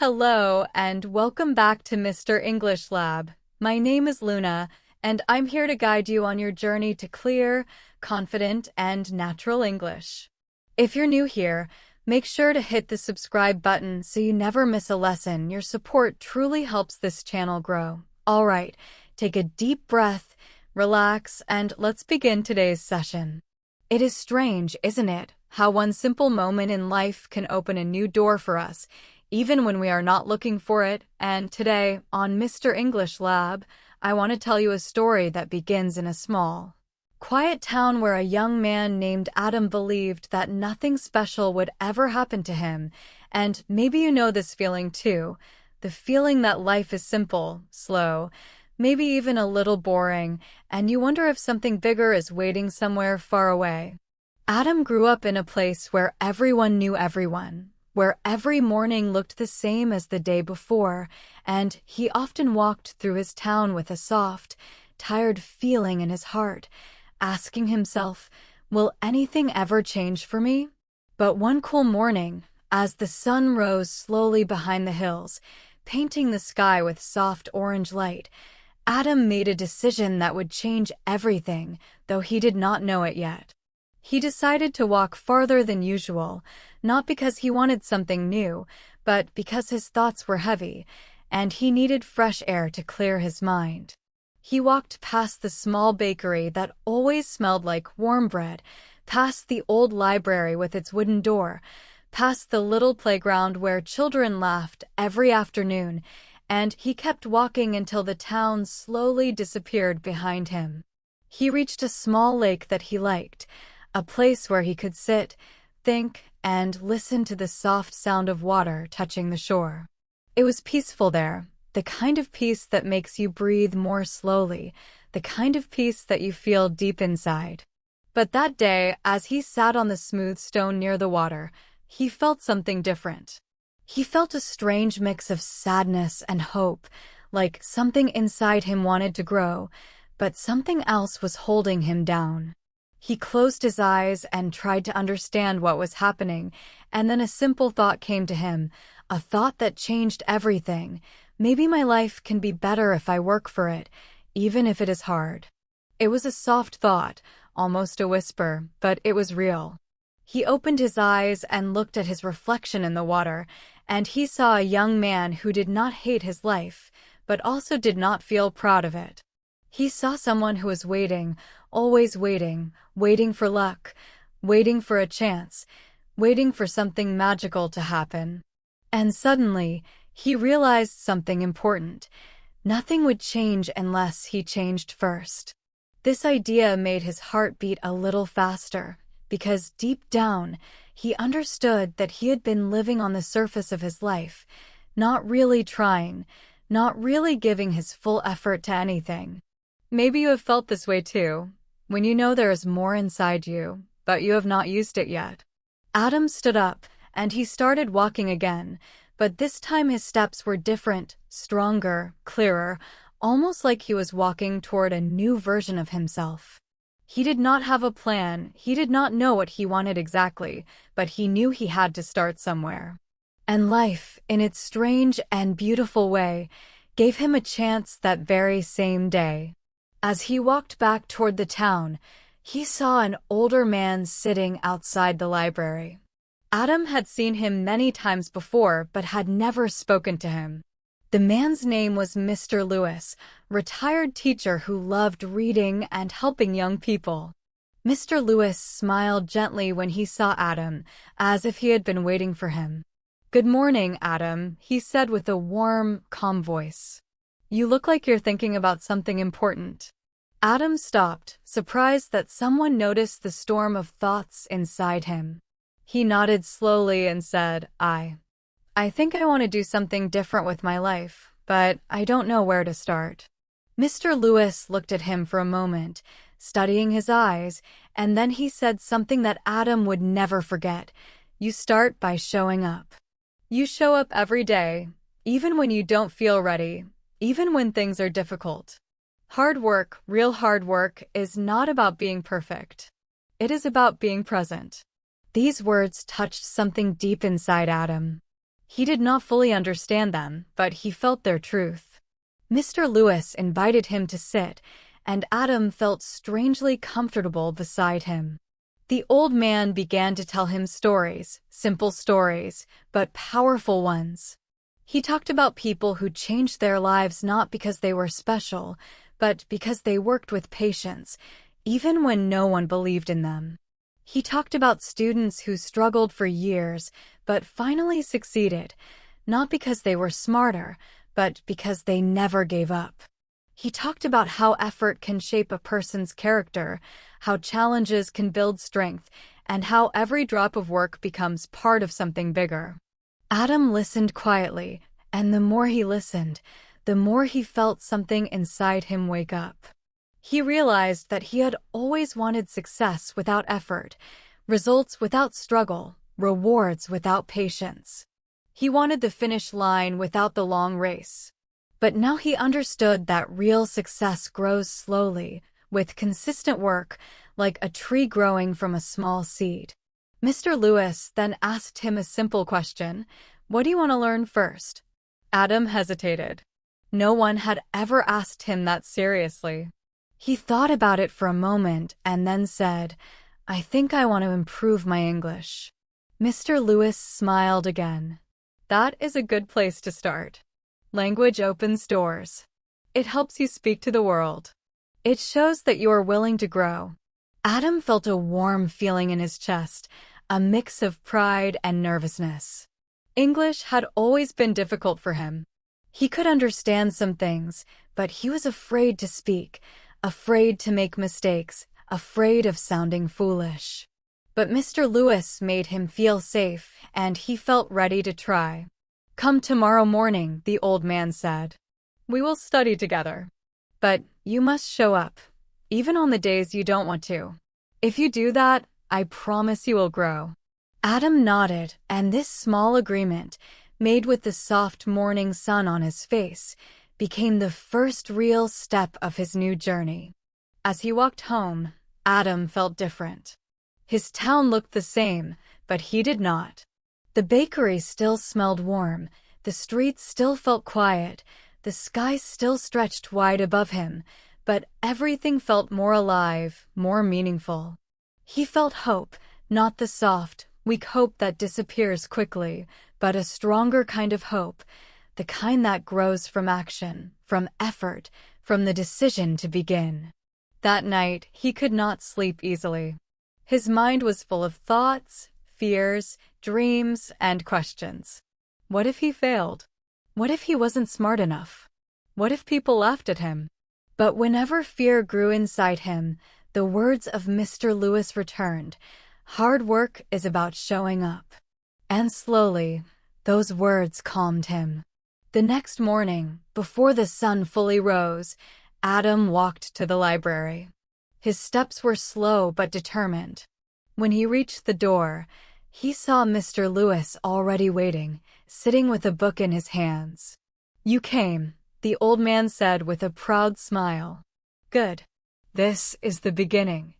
Hello, and welcome back to Mr. English Lab. My name is Luna, and I'm here to guide you on your journey to clear, confident, and natural English. If you're new here, make sure to hit the subscribe button so you never miss a lesson. Your support truly helps this channel grow. All right, take a deep breath, relax, and let's begin today's session. It is strange, isn't it, how one simple moment in life can open a new door for us, even when we are not looking for it. And today, on Mr. English Lab, I want to tell you a story that begins in a small, quiet town where a young man named Adam believed that nothing special would ever happen to him. And maybe you know this feeling too, the feeling that life is simple, slow, maybe even a little boring, and you wonder if something bigger is waiting somewhere far away. Adam grew up in a place where everyone knew everyone, where every morning looked the same as the day before, and he often walked through his town with a soft, tired feeling in his heart, asking himself, will anything ever change for me? But one cool morning, as the sun rose slowly behind the hills, painting the sky with soft orange light, Adam made a decision that would change everything, though he did not know it yet. He decided to walk farther than usual, not because he wanted something new, but because his thoughts were heavy, and he needed fresh air to clear his mind. He walked past the small bakery that always smelled like warm bread, past the old library with its wooden door, past the little playground where children laughed every afternoon, and he kept walking until the town slowly disappeared behind him. He reached a small lake that he liked, a place where he could sit, think, and listen to the soft sound of water touching the shore. It was peaceful there, the kind of peace that makes you breathe more slowly, the kind of peace that you feel deep inside. But that day, as he sat on the smooth stone near the water, he felt something different. He felt a strange mix of sadness and hope, like something inside him wanted to grow, but something else was holding him down. He closed his eyes and tried to understand what was happening, and then a simple thought came to him, a thought that changed everything. Maybe my life can be better if I work for it, even if it is hard. It was a soft thought, almost a whisper, but it was real. He opened his eyes and looked at his reflection in the water, and he saw a young man who did not hate his life, but also did not feel proud of it. He saw someone who was waiting, always waiting, waiting for luck, waiting for a chance, waiting for something magical to happen. And suddenly, he realized something important. Nothing would change unless he changed first. This idea made his heart beat a little faster, because deep down, he understood that he had been living on the surface of his life, not really trying, not really giving his full effort to anything. Maybe you have felt this way too, when you know there is more inside you, but you have not used it yet. Adam stood up, and he started walking again, but this time his steps were different, stronger, clearer, almost like he was walking toward a new version of himself. He did not have a plan, he did not know what he wanted exactly, but he knew he had to start somewhere. And life, in its strange and beautiful way, gave him a chance that very same day. As he walked back toward the town, he saw an older man sitting outside the library. Adam had seen him many times before but had never spoken to him. The man's name was Mr. Lewis, retired teacher who loved reading and helping young people. Mr. Lewis smiled gently when he saw Adam, as if he had been waiting for him. "Good morning, Adam," he said with a warm, calm voice. "You look like you're thinking about something important." Adam stopped, surprised that someone noticed the storm of thoughts inside him. He nodded slowly and said, I think I want to do something different with my life, but I don't know where to start." Mr. Lewis looked at him for a moment, studying his eyes, and then he said something that Adam would never forget. "You start by showing up. You show up every day, even when you don't feel ready, even when things are difficult. Hard work, real hard work, is not about being perfect. It is about being present." These words touched something deep inside Adam. He did not fully understand them, but he felt their truth. Mr. Lewis invited him to sit, and Adam felt strangely comfortable beside him. The old man began to tell him stories, simple stories, but powerful ones. He talked about people who changed their lives not because they were special, but because they worked with patience, even when no one believed in them. He talked about students who struggled for years, but finally succeeded, not because they were smarter, but because they never gave up. He talked about how effort can shape a person's character, how challenges can build strength, and how every drop of work becomes part of something bigger. Adam listened quietly, and the more he listened, the more he felt something inside him wake up. He realized that he had always wanted success without effort, results without struggle, rewards without patience. He wanted the finish line without the long race. But now he understood that real success grows slowly, with consistent work, like a tree growing from a small seed. Mr. Lewis then asked him a simple question: "What do you want to learn first?" Adam hesitated. No one had ever asked him that seriously. He thought about it for a moment and then said, "I think I want to improve my English." Mr. Lewis smiled again. That is a good place to start. Language opens doors. It helps you speak to the world. It shows that you are willing to grow. Adam felt a warm feeling in his chest, a mix of pride and nervousness. English had always been difficult for him. He could understand some things, but he was afraid to speak, afraid to make mistakes, afraid of sounding foolish. But Mr. Lewis made him feel safe, and he felt ready to try. "Come tomorrow morning," the old man said. "We will study together. But you must show up, even on the days you don't want to. If you do that, I promise you will grow." Adam nodded, and this small agreement, made with the soft morning sun on his face, became the first real step of his new journey. As he walked home, Adam felt different. His town looked the same, but he did not. The bakery still smelled warm, the streets still felt quiet, the sky still stretched wide above him, but everything felt more alive, more meaningful. He felt hope, not the soft, weak hope that disappears quickly, but a stronger kind of hope, the kind that grows from action, from effort, from the decision to begin. That night, he could not sleep easily. His mind was full of thoughts, fears, dreams, and questions. What if he failed? What if he wasn't smart enough? What if people laughed at him? But whenever fear grew inside him, the words of Mr. Lewis returned. Hard work is about showing up. And slowly, those words calmed him. The next morning, before the sun fully rose, Adam walked to the library. His steps were slow but determined. When he reached the door, he saw Mr. Lewis already waiting, sitting with a book in his hands. "You came," the old man said with a proud smile. "Good. This is the beginning."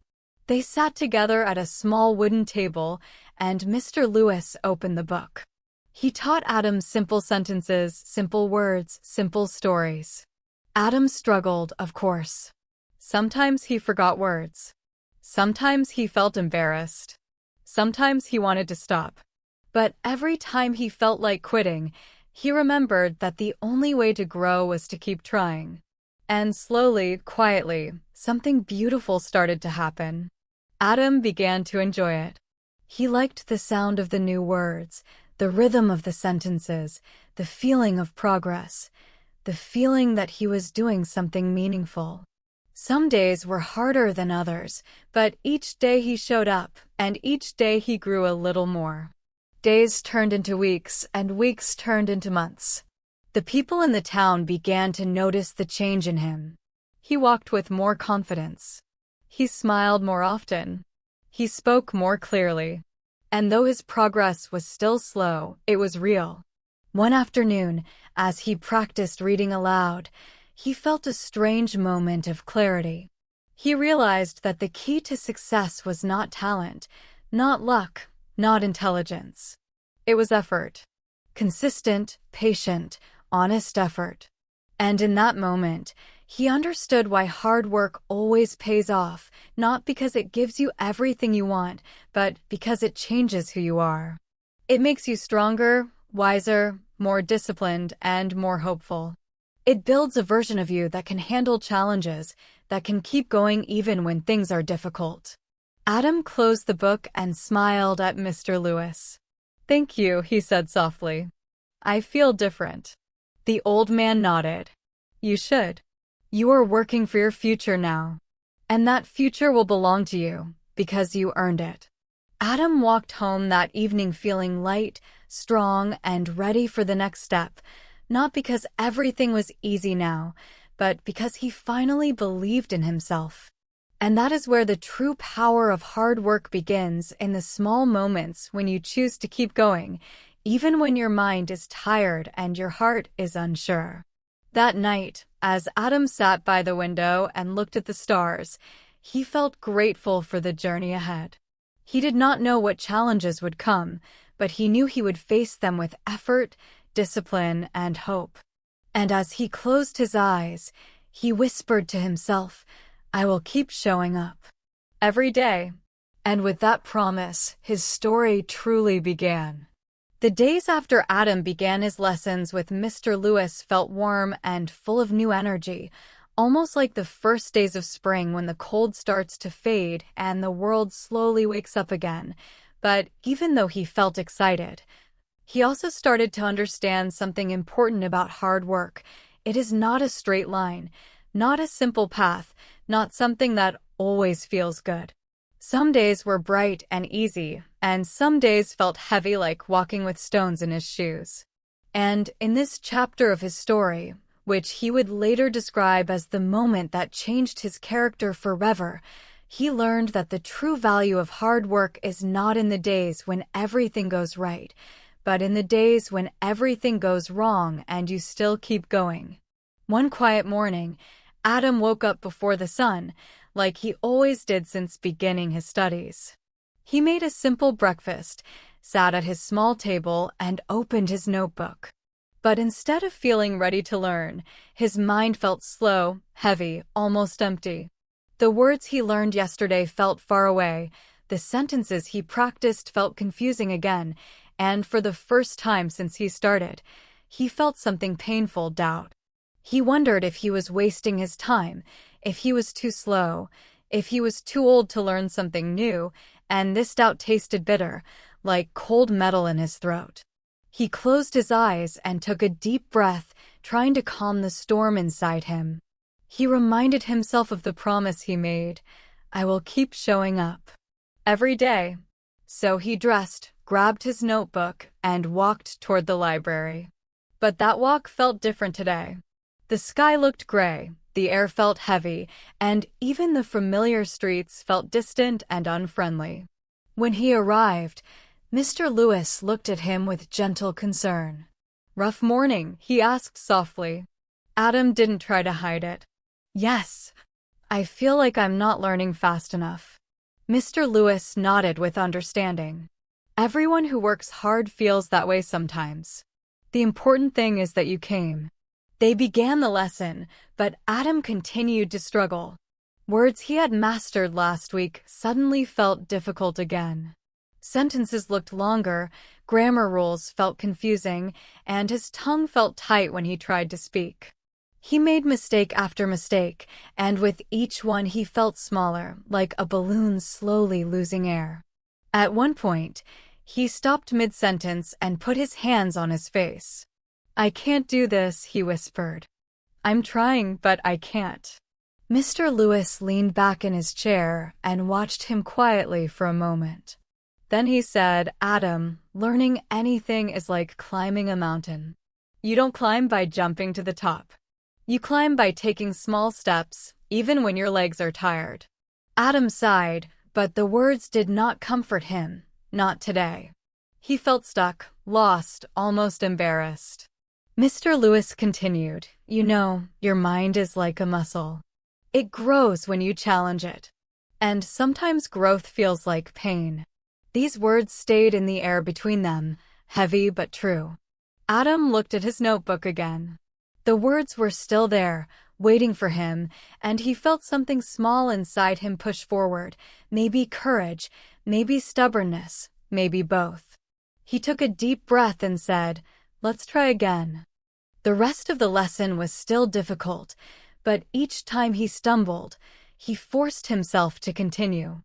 They sat together at a small wooden table, and Mr. Lewis opened the book. He taught Adam simple sentences, simple words, simple stories. Adam struggled, of course. Sometimes he forgot words. Sometimes he felt embarrassed. Sometimes he wanted to stop. But every time he felt like quitting, he remembered that the only way to grow was to keep trying. And slowly, quietly, something beautiful started to happen. Adam began to enjoy it. He liked the sound of the new words, the rhythm of the sentences, the feeling of progress, the feeling that he was doing something meaningful. Some days were harder than others, but each day he showed up, and each day he grew a little more. Days turned into weeks, and weeks turned into months. The people in the town began to notice the change in him. He walked with more confidence. He smiled more often. He spoke more clearly. And though his progress was still slow, it was real. One afternoon, as he practiced reading aloud, he felt a strange moment of clarity. He realized that the key to success was not talent, not luck, not intelligence. It was effort. Consistent, patient, honest effort. And in that moment, he understood why hard work always pays off, not because it gives you everything you want, but because it changes who you are. It makes you stronger, wiser, more disciplined, and more hopeful. It builds a version of you that can handle challenges, that can keep going even when things are difficult. Adam closed the book and smiled at Mr. Lewis. "Thank you," he said softly. "I feel different." The old man nodded. "You should. You are working for your future now. And that future will belong to you, because you earned it." Adam walked home that evening feeling light, strong, and ready for the next step, not because everything was easy now, but because he finally believed in himself. And that is where the true power of hard work begins, in the small moments when you choose to keep going, even when your mind is tired and your heart is unsure. That night, as Adam sat by the window and looked at the stars, he felt grateful for the journey ahead. He did not know what challenges would come, but he knew he would face them with effort, discipline, and hope. And as he closed his eyes, he whispered to himself, "I will keep showing up every day." And with that promise, his story truly began. The days after Adam began his lessons with Mr. Lewis felt warm and full of new energy, almost like the first days of spring when the cold starts to fade and the world slowly wakes up again. But even though he felt excited, he also started to understand something important about hard work. It is not a straight line, not a simple path, not something that always feels good. Some days were bright and easy, and some days felt heavy like walking with stones in his shoes. And in this chapter of his story, which he would later describe as the moment that changed his character forever, he learned that the true value of hard work is not in the days when everything goes right, but in the days when everything goes wrong and you still keep going. One quiet morning, Adam woke up before the sun, like he always did since beginning his studies. He made a simple breakfast, sat at his small table, and opened his notebook. But instead of feeling ready to learn, his mind felt slow, heavy, almost empty. The words he learned yesterday felt far away, the sentences he practiced felt confusing again, and for the first time since he started, he felt something painful: doubt. He wondered if he was wasting his time, if he was too slow, if he was too old to learn something new, and this doubt tasted bitter, like cold metal in his throat. He closed his eyes and took a deep breath, trying to calm the storm inside him. He reminded himself of the promise he made: "I will keep showing up every day." So he dressed, grabbed his notebook, and walked toward the library. But that walk felt different today. The sky looked gray, the air felt heavy, and even the familiar streets felt distant and unfriendly. When he arrived, Mr. Lewis looked at him with gentle concern. "Rough morning?" he asked softly. Adam didn't try to hide it. "Yes. I feel like I'm not learning fast enough." Mr. Lewis nodded with understanding. "Everyone who works hard feels that way sometimes. The important thing is that you came." They began the lesson, but Adam continued to struggle. Words he had mastered last week suddenly felt difficult again. Sentences looked longer, grammar rules felt confusing, and his tongue felt tight when he tried to speak. He made mistake after mistake, and with each one he felt smaller, like a balloon slowly losing air. At one point, he stopped mid-sentence and put his hands on his face. "I can't do this," he whispered. "I'm trying, but I can't." Mr. Lewis leaned back in his chair and watched him quietly for a moment. Then he said, "Adam, learning anything is like climbing a mountain. You don't climb by jumping to the top. You climb by taking small steps, even when your legs are tired." Adam sighed, but the words did not comfort him, not today. He felt stuck, lost, almost embarrassed. Mr. Lewis continued, "You know, your mind is like a muscle. It grows when you challenge it. And sometimes growth feels like pain." These words stayed in the air between them, heavy but true. Adam looked at his notebook again. The words were still there, waiting for him, and he felt something small inside him push forward. Maybe courage, maybe stubbornness, maybe both. He took a deep breath and said, "Let's try again." The rest of the lesson was still difficult, but each time he stumbled, he forced himself to continue.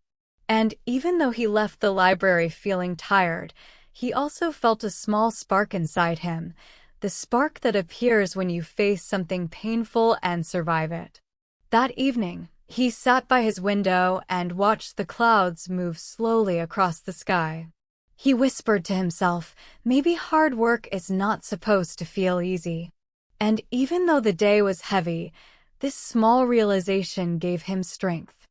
And even though he left the library feeling tired, he also felt a small spark inside him, the spark that appears when you face something painful and survive it. That evening, he sat by his window and watched the clouds move slowly across the sky. He whispered to himself, maybe hard work is not supposed to feel easy. And even though the day was heavy, this small realization gave him strength.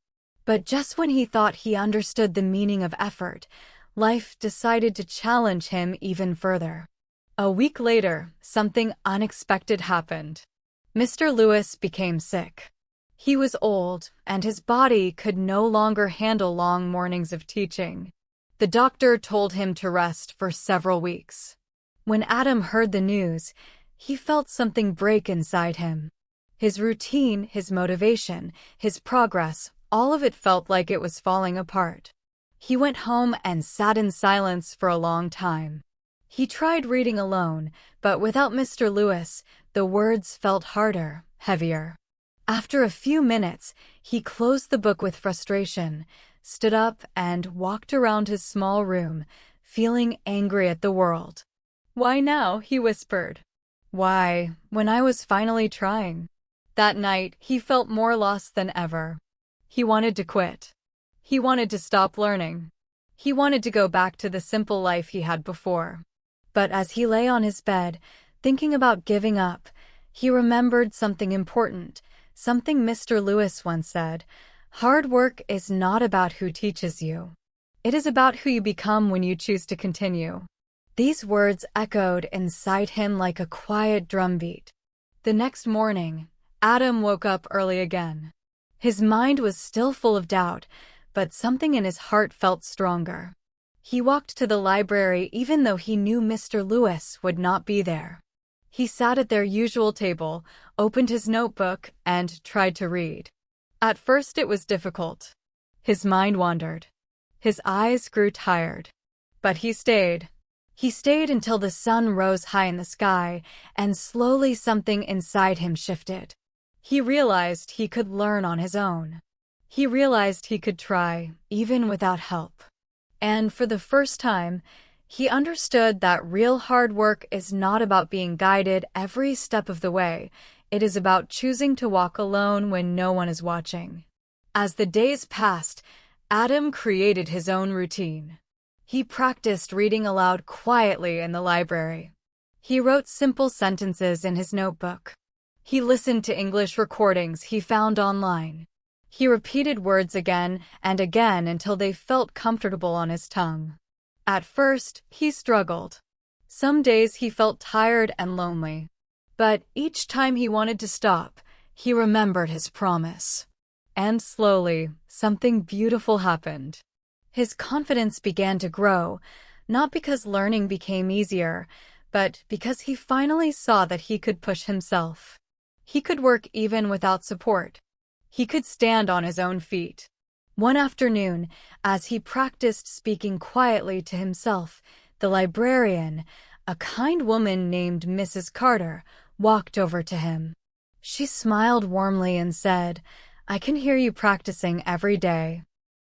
But just when he thought he understood the meaning of effort, life decided to challenge him even further. A week later, something unexpected happened. Mr. Lewis became sick. He was old, and his body could no longer handle long mornings of teaching. The doctor told him to rest for several weeks. When Adam heard the news, he felt something break inside him. His routine, his motivation, his progress, all of it felt like it was falling apart. He went home and sat in silence for a long time. He tried reading alone, but without Mr. Lewis, the words felt harder, heavier. After a few minutes, he closed the book with frustration, stood up, and walked around his small room, feeling angry at the world. "Why now?" he whispered. "Why, when I was finally trying?" That night, he felt more lost than ever. He wanted to quit. He wanted to stop learning. He wanted to go back to the simple life he had before. But as he lay on his bed, thinking about giving up, he remembered something important, something Mr. Lewis once said: "Hard work is not about who teaches you. It is about who you become when you choose to continue." These words echoed inside him like a quiet drumbeat. The next morning, Adam woke up early again. His mind was still full of doubt, but something in his heart felt stronger. He walked to the library even though he knew Mr. Lewis would not be there. He sat at their usual table, opened his notebook, and tried to read. At first it was difficult. His mind wandered. His eyes grew tired. But he stayed. He stayed until the sun rose high in the sky, and slowly something inside him shifted. He realized he could learn on his own. He realized he could try, even without help. And for the first time, he understood that real hard work is not about being guided every step of the way. It is about choosing to walk alone when no one is watching. As the days passed, Adam created his own routine. He practiced reading aloud quietly in the library. He wrote simple sentences in his notebook. He listened to English recordings he found online. He repeated words again and again until they felt comfortable on his tongue. At first, he struggled. Some days he felt tired and lonely. But each time he wanted to stop, he remembered his promise. And slowly, something beautiful happened. His confidence began to grow, not because learning became easier, but because he finally saw that he could push himself. He could work even without support. He could stand on his own feet. One afternoon, as he practiced speaking quietly to himself, the librarian, a kind woman named Mrs. Carter, walked over to him. She smiled warmly and said, "I can hear you practicing every day.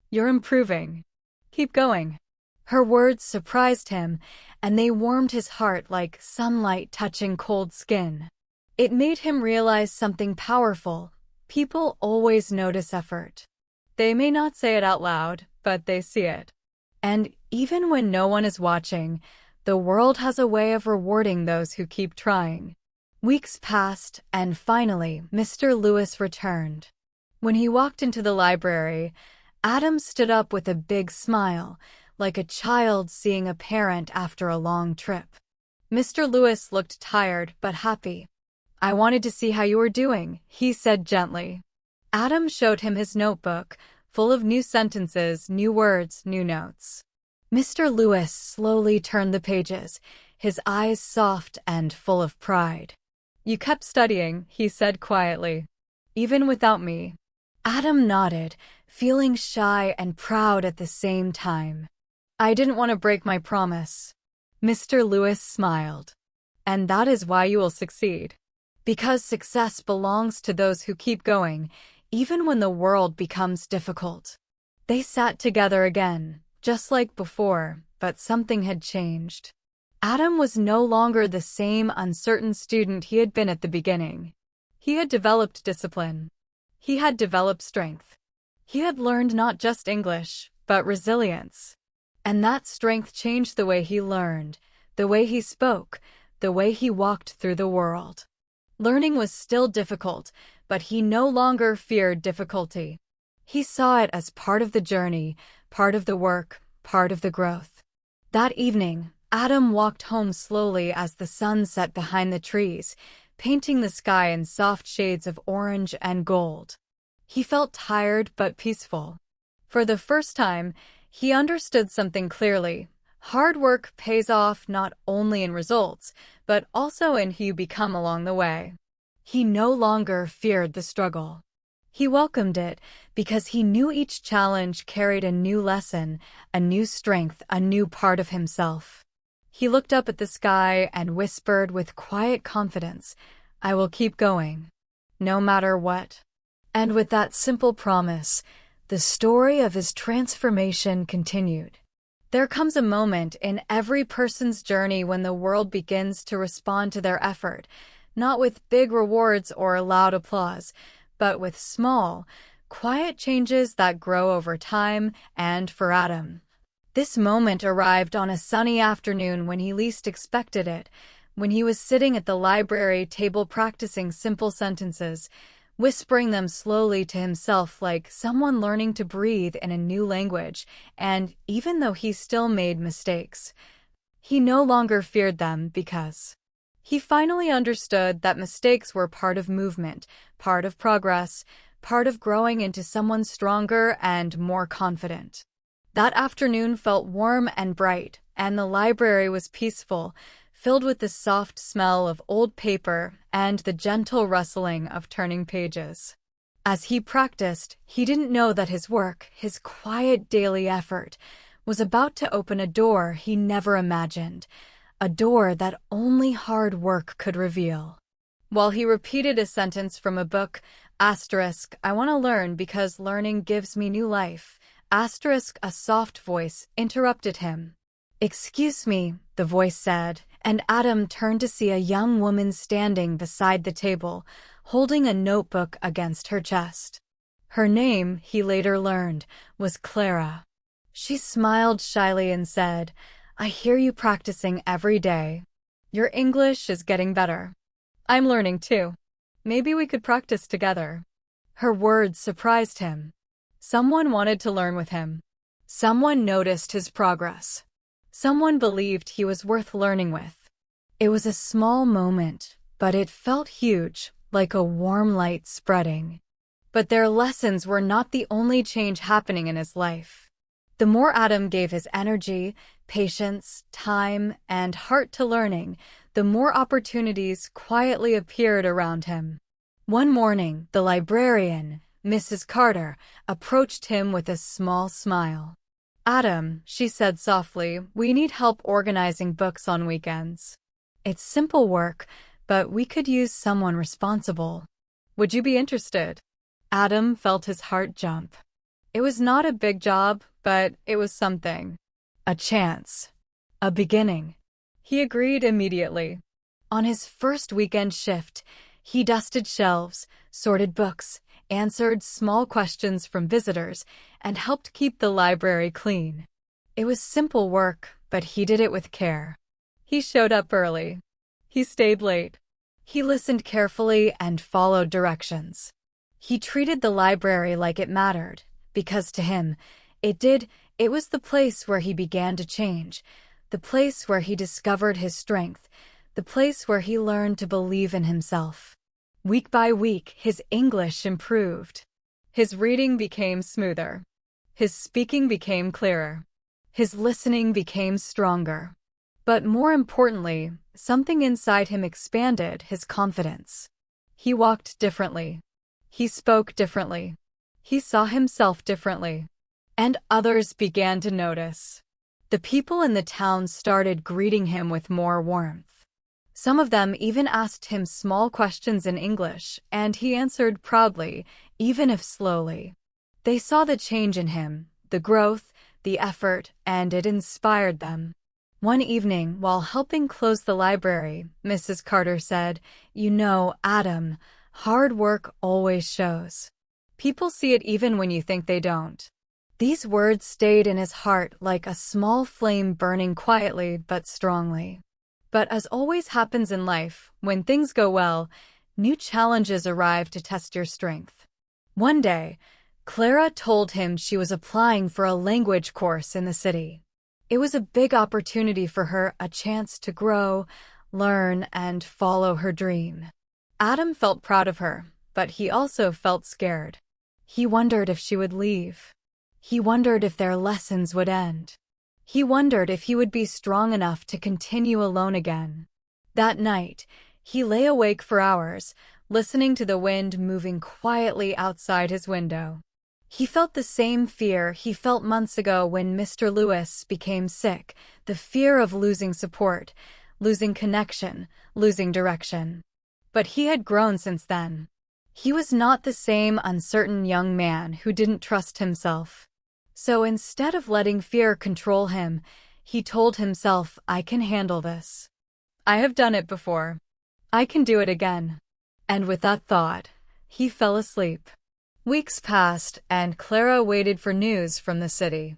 You're improving. Keep going." Her words surprised him, and they warmed his heart like sunlight touching cold skin. It made him realize something powerful. People always notice effort. They may not say it out loud, but they see it. And even when no one is watching, the world has a way of rewarding those who keep trying. Weeks passed, and finally, Mr. Lewis returned. When he walked into the library, Adam stood up with a big smile, like a child seeing a parent after a long trip. Mr. Lewis looked tired but happy. "I wanted to see how you were doing," he said gently. Adam showed him his notebook, full of new sentences, new words, new notes. Mr. Lewis slowly turned the pages, his eyes soft and full of pride. "You kept studying," he said quietly. "Even without me." Adam nodded, feeling shy and proud at the same time. "I didn't want to break my promise." Mr. Lewis smiled. "And that is why you will succeed. Because success belongs to those who keep going, even when the world becomes difficult." They sat together again, just like before, but something had changed. Adam was no longer the same uncertain student he had been at the beginning. He had developed discipline. He had developed strength. He had learned not just English, but resilience. And that strength changed the way he learned, the way he spoke, the way he walked through the world. Learning was still difficult, but he no longer feared difficulty. He saw it as part of the journey, part of the work, part of the growth. That evening, Adam walked home slowly as the sun set behind the trees, painting the sky in soft shades of orange and gold. He felt tired but peaceful. For the first time, he understood something clearly. Hard work pays off not only in results, but also in who you become along the way. He no longer feared the struggle. He welcomed it because he knew each challenge carried a new lesson, a new strength, a new part of himself. He looked up at the sky and whispered with quiet confidence, "I will keep going, no matter what." And with that simple promise, the story of his transformation continued. There comes a moment in every person's journey when the world begins to respond to their effort, not with big rewards or loud applause, but with small, quiet changes that grow over time. And for Adam, this moment arrived on a sunny afternoon when he least expected it, when he was sitting at the library table practicing simple sentences, whispering them slowly to himself like someone learning to breathe in a new language. And even though he still made mistakes, he no longer feared them because he finally understood that mistakes were part of movement, part of progress, part of growing into someone stronger and more confident. That afternoon felt warm and bright, and the library was peaceful, filled with the soft smell of old paper and the gentle rustling of turning pages. As he practiced, he didn't know that his work, his quiet daily effort, was about to open a door he never imagined, a door that only hard work could reveal. While he repeated a sentence from a book, asterisk, "I want to learn because learning gives me new life," asterisk, a soft voice interrupted him. "Excuse me," the voice said, and Adam turned to see a young woman standing beside the table, holding a notebook against her chest. Her name, he later learned, was Clara. She smiled shyly and said, "I hear you practicing every day. Your English is getting better. I'm learning too. Maybe we could practice together." Her words surprised him. Someone wanted to learn with him. Someone noticed his progress. Someone believed he was worth learning with. It was a small moment, but it felt huge, like a warm light spreading. But their lessons were not the only change happening in his life. The more Adam gave his energy, patience, time, and heart to learning, the more opportunities quietly appeared around him. One morning, the librarian, Mrs. Carter, approached him with a small smile. "Adam," she said softly, "we need help organizing books on weekends. It's simple work, but we could use someone responsible. Would you be interested?" Adam felt his heart jump. It was not a big job, but it was something. A chance. A beginning. He agreed immediately. On his first weekend shift, he dusted shelves, sorted books, answered small questions from visitors, and helped keep the library clean. It was simple work, but he did it with care. He showed up early. He stayed late. He listened carefully and followed directions. He treated the library like it mattered, because to him, it did. It was the place where he began to change, the place where he discovered his strength, the place where he learned to believe in himself. Week by week, his English improved. His reading became smoother. His speaking became clearer. His listening became stronger. But more importantly, something inside him expanded his confidence. He walked differently. He spoke differently. He saw himself differently. And others began to notice. The people in the town started greeting him with more warmth. Some of them even asked him small questions in English, and he answered proudly, even if slowly. They saw the change in him, the growth, the effort, and it inspired them. One evening, while helping close the library, Mrs. Carter said, "You know, Adam, hard work always shows. People see it even when you think they don't." These words stayed in his heart like a small flame burning quietly but strongly. But as always happens in life, when things go well, new challenges arrive to test your strength. One day, Clara told him she was applying for a language course in the city. It was a big opportunity for her, a chance to grow, learn, and follow her dream. Adam felt proud of her, but he also felt scared. He wondered if she would leave. He wondered if their lessons would end. He wondered if he would be strong enough to continue alone again. That night, he lay awake for hours, listening to the wind moving quietly outside his window. He felt the same fear he felt months ago when Mr. Lewis became sick, the fear of losing support, losing connection, losing direction. But he had grown since then. He was not the same uncertain young man who didn't trust himself. So instead of letting fear control him, he told himself, "I can handle this. I have done it before. I can do it again." And with that thought, he fell asleep. Weeks passed, and Clara waited for news from the city.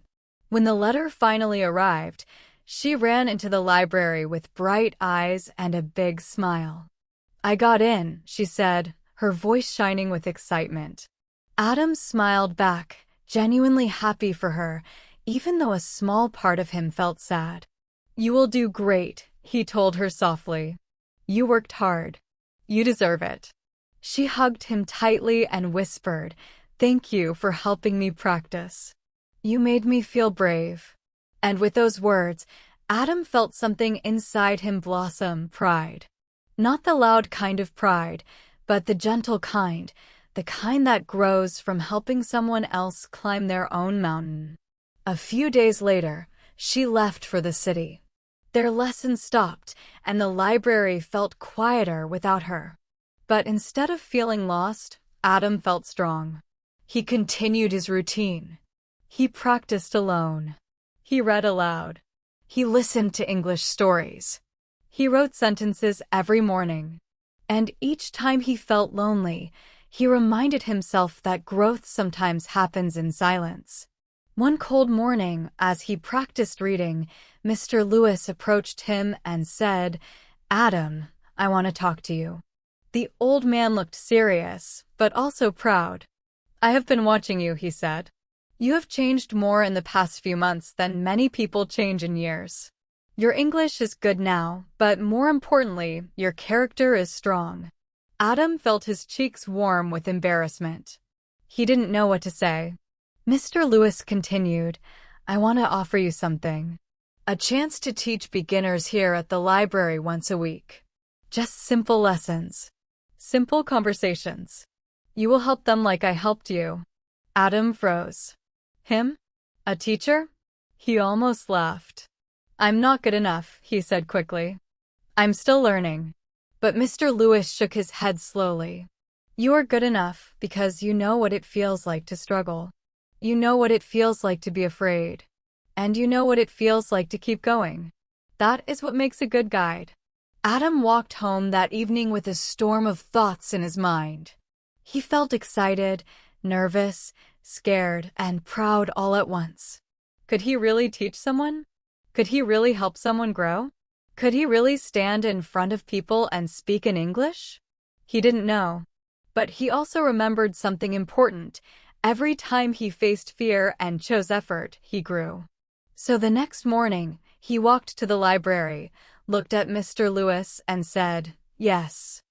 When the letter finally arrived, she ran into the library with bright eyes and a big smile. "I got in," she said, her voice shining with excitement. Adam smiled back, genuinely happy for her, even though a small part of him felt sad. "You will do great," he told her softly. "You worked hard. You deserve it." She hugged him tightly and whispered, "Thank you for helping me practice. You made me feel brave." And with those words, Adam felt something inside him blossom, pride. Not the loud kind of pride, but the gentle kind, the kind that grows from helping someone else climb their own mountain. A few days later, she left for the city. Their lessons stopped, and the library felt quieter without her. But instead of feeling lost, Adam felt strong. He continued his routine. He practiced alone. He read aloud. He listened to English stories. He wrote sentences every morning. And each time he felt lonely, he reminded himself that growth sometimes happens in silence. One cold morning, as he practiced reading, Mr. Lewis approached him and said, "Adam, I want to talk to you." The old man looked serious, but also proud. "I have been watching you," he said. "You have changed more in the past few months than many people change in years. Your English is good now, but more importantly, your character is strong." Adam felt his cheeks warm with embarrassment. He didn't know what to say. Mr. Lewis continued, "I want to offer you something. A chance to teach beginners here at the library once a week. Just simple lessons. Simple conversations. You will help them like I helped you." Adam froze. Him? A teacher? He almost laughed. "I'm not good enough," he said quickly. "I'm still learning." But Mr. Lewis shook his head slowly. "You are good enough because you know what it feels like to struggle. You know what it feels like to be afraid. And you know what it feels like to keep going. That is what makes a good guide." Adam walked home that evening with a storm of thoughts in his mind. He felt excited, nervous, scared, and proud all at once. Could he really teach someone? Could he really help someone grow? Could he really stand in front of people and speak in English? He didn't know. But he also remembered something important. Every time he faced fear and chose effort, he grew. So the next morning, he walked to the library, looked at Mr. Lewis, and said, "Yes,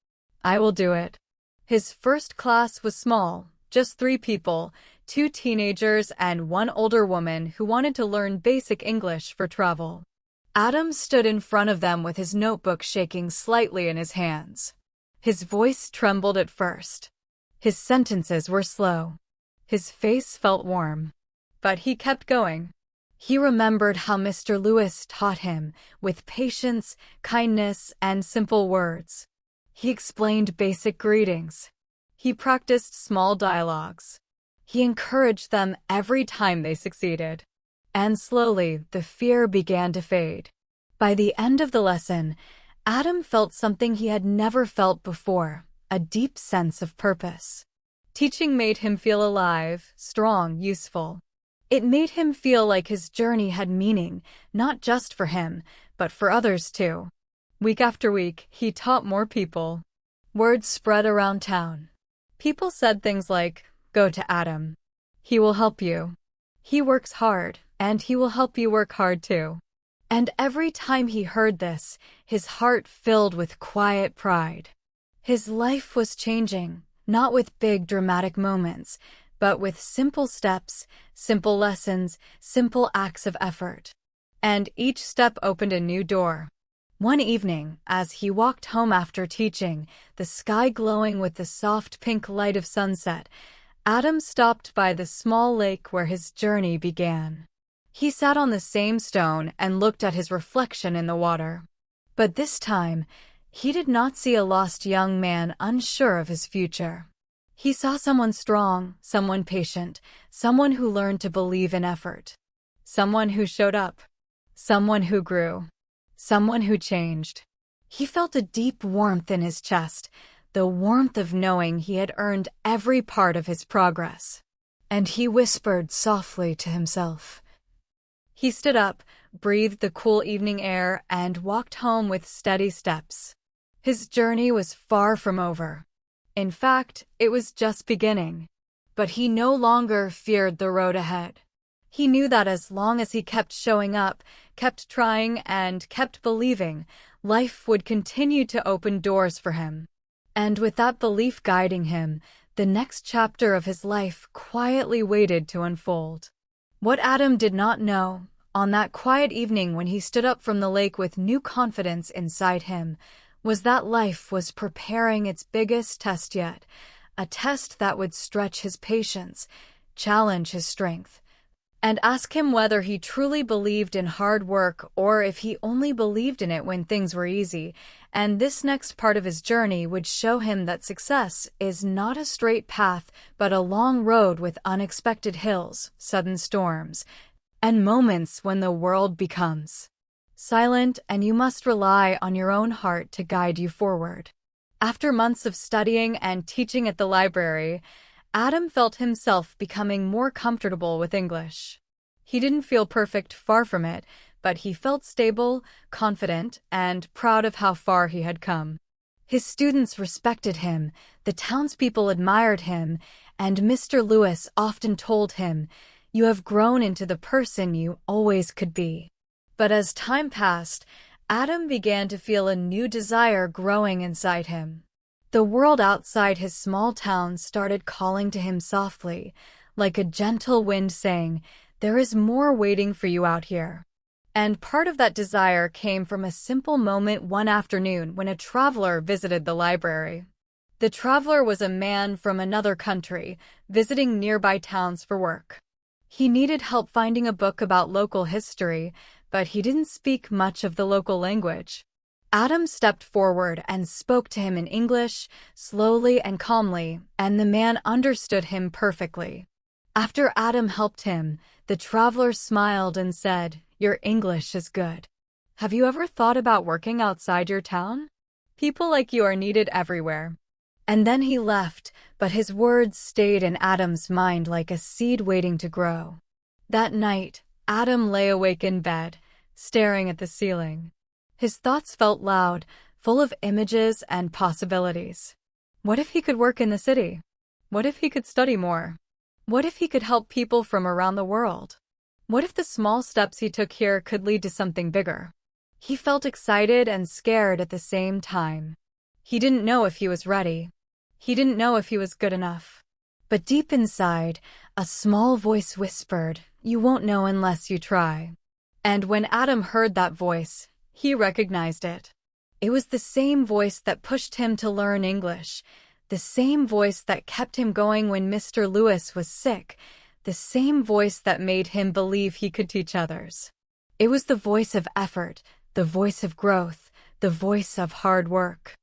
I will do it." His first class was small, just 3 people, 2 teenagers and 1 older woman who wanted to learn basic English for travel. Adam stood in front of them with his notebook shaking slightly in his hands. His voice trembled at first. His sentences were slow. His face felt warm. But he kept going. He remembered how Mr. Lewis taught him, with patience, kindness, and simple words. He explained basic greetings. He practiced small dialogues. He encouraged them every time they succeeded. And slowly, the fear began to fade. By the end of the lesson, Adam felt something he had never felt before, a deep sense of purpose. Teaching made him feel alive, strong, useful. It made him feel like his journey had meaning, not just for him, but for others too. Week after week, he taught more people. Word spread around town. People said things like, "Go to Adam. He will help you. He works hard, and he will help you work hard too." And every time he heard this, his heart filled with quiet pride. His life was changing, not with big dramatic moments, but with simple steps, simple lessons, simple acts of effort. And each step opened a new door. One evening, as he walked home after teaching, the sky glowing with the soft pink light of sunset, Adam stopped by the small lake where his journey began. He sat on the same stone and looked at his reflection in the water. But this time, he did not see a lost young man unsure of his future. He saw someone strong, someone patient, someone who learned to believe in effort. Someone who showed up. Someone who grew. Someone who changed. He felt a deep warmth in his chest, the warmth of knowing he had earned every part of his progress. And he whispered softly to himself. He stood up, breathed the cool evening air, and walked home with steady steps. His journey was far from over. In fact, it was just beginning. But he no longer feared the road ahead. He knew that as long as he kept showing up, kept trying, and kept believing, life would continue to open doors for him. And with that belief guiding him, the next chapter of his life quietly waited to unfold. What Adam did not know, on that quiet evening when he stood up from the lake with new confidence inside him, was that life was preparing its biggest test yet, a test that would stretch his patience, challenge his strength, and ask him whether he truly believed in hard work or if he only believed in it when things were easy. And this next part of his journey would show him that success is not a straight path, but a long road with unexpected hills, sudden storms, and moments when the world becomes silent and you must rely on your own heart to guide you forward. After months of studying and teaching at the library, Adam felt himself becoming more comfortable with English. He didn't feel perfect, far from it, but he felt stable, confident, and proud of how far he had come. His students respected him, the townspeople admired him, and Mr. Lewis often told him, "You have grown into the person you always could be." But as time passed, Adam began to feel a new desire growing inside him. The world outside his small town started calling to him softly, like a gentle wind saying, "There is more waiting for you out here." And part of that desire came from a simple moment one afternoon when a traveler visited the library. The traveler was a man from another country, visiting nearby towns for work. He needed help finding a book about local history, but he didn't speak much of the local language. Adam stepped forward and spoke to him in English, slowly and calmly, and the man understood him perfectly. After Adam helped him, the traveler smiled and said, "Your English is good. Have you ever thought about working outside your town? People like you are needed everywhere." And then he left, but his words stayed in Adam's mind like a seed waiting to grow. That night, Adam lay awake in bed, staring at the ceiling. His thoughts felt loud, full of images and possibilities. What if he could work in the city? What if he could study more? What if he could help people from around the world? What if the small steps he took here could lead to something bigger? He felt excited and scared at the same time. He didn't know if he was ready. He didn't know if he was good enough. But deep inside, a small voice whispered, "You won't know unless you try." And when Adam heard that voice, he recognized it. It was the same voice that pushed him to learn English, the same voice that kept him going when Mr. Lewis was sick, the same voice that made him believe he could teach others. It was the voice of effort, the voice of growth, the voice of hard work.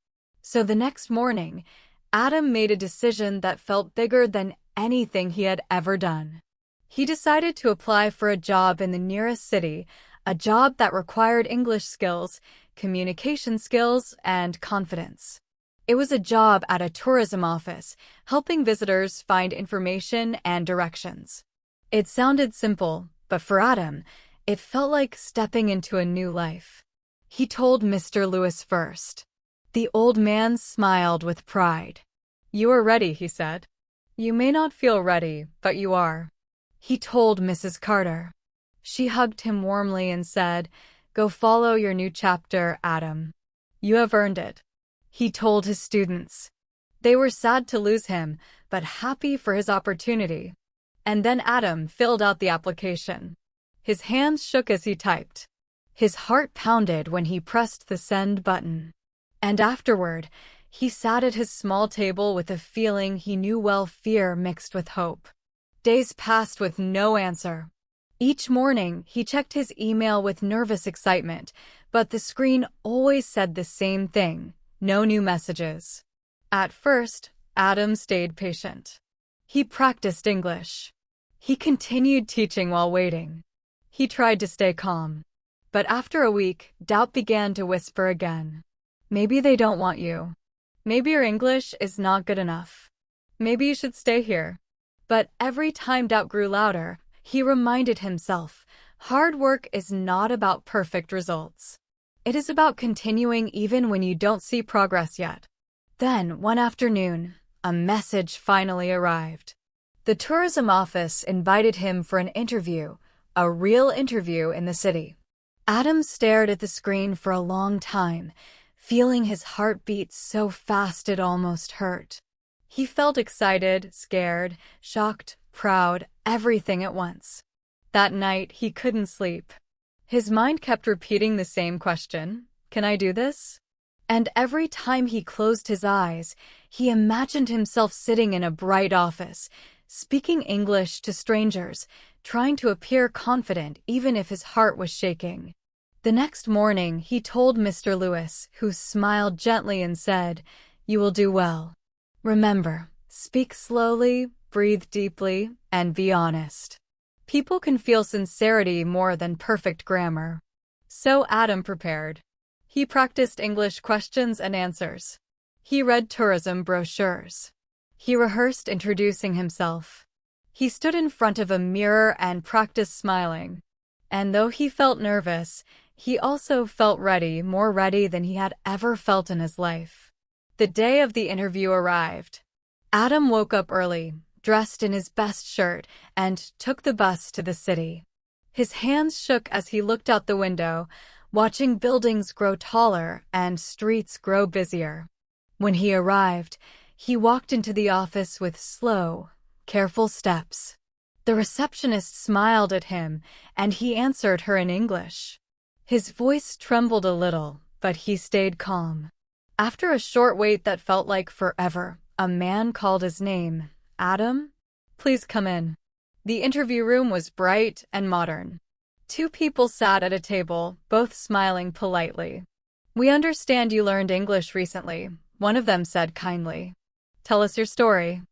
So the next morning, Adam made a decision that felt bigger than anything he had ever done. He decided to apply for a job in the nearest city, a job that required English skills, communication skills, and confidence. It was a job at a tourism office, helping visitors find information and directions. It sounded simple, but for Adam, it felt like stepping into a new life. He told Mr. Lewis first. The old man smiled with pride. "You are ready," he said. "You may not feel ready, but you are." He told Mrs. Carter. She hugged him warmly and said, "Go follow your new chapter, Adam. You have earned it." He told his students. They were sad to lose him, but happy for his opportunity. And then Adam filled out the application. His hands shook as he typed. His heart pounded when he pressed the send button. And afterward, he sat at his small table with a feeling he knew well, fear mixed with hope. Days passed with no answer. Each morning, he checked his email with nervous excitement, but the screen always said the same thing: no new messages. At first, Adam stayed patient. He practiced English. He continued teaching while waiting. He tried to stay calm. But after a week, doubt began to whisper again. Maybe they don't want you. Maybe your English is not good enough. Maybe you should stay here. But every time doubt grew louder, he reminded himself, hard work is not about perfect results. It is about continuing even when you don't see progress yet. Then, one afternoon, a message finally arrived. The tourism office invited him for an interview, a real interview in the city. Adam stared at the screen for a long time, feeling his heart beat so fast it almost hurt. He felt excited, scared, shocked, proud, everything at once. That night, he couldn't sleep. His mind kept repeating the same question: can I do this? And every time he closed his eyes, he imagined himself sitting in a bright office, speaking English to strangers, trying to appear confident even if his heart was shaking. The next morning, he told Mr. Lewis, who smiled gently and said, "You will do well. Remember, speak slowly, breathe deeply, and be honest. People can feel sincerity more than perfect grammar." So Adam prepared. He practiced English questions and answers. He read tourism brochures. He rehearsed introducing himself. He stood in front of a mirror and practiced smiling. And though he felt nervous, he also felt ready, more ready than he had ever felt in his life. The day of the interview arrived. Adam woke up early, dressed in his best shirt, and took the bus to the city. His hands shook as he looked out the window, watching buildings grow taller and streets grow busier. When he arrived, he walked into the office with slow, careful steps. The receptionist smiled at him, and he answered her in English. His voice trembled a little, but he stayed calm. After a short wait that felt like forever, a man called his name. "Adam? Please come in." The interview room was bright and modern. Two people sat at a table, both smiling politely. "We understand you learned English recently," one of them said kindly. "Tell us your story."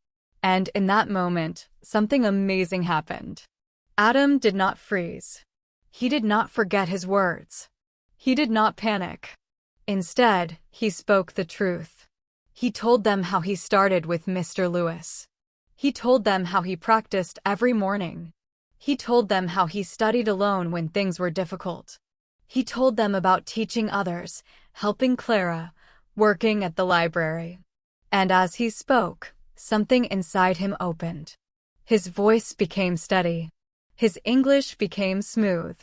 And in that moment, something amazing happened. Adam did not freeze. He did not forget his words. He did not panic. Instead, he spoke the truth. He told them how he started with Mr. Lewis. He told them how he practiced every morning. He told them how he studied alone when things were difficult. He told them about teaching others, helping Clara, working at the library. And as he spoke, something inside him opened. His voice became steady. His English became smooth.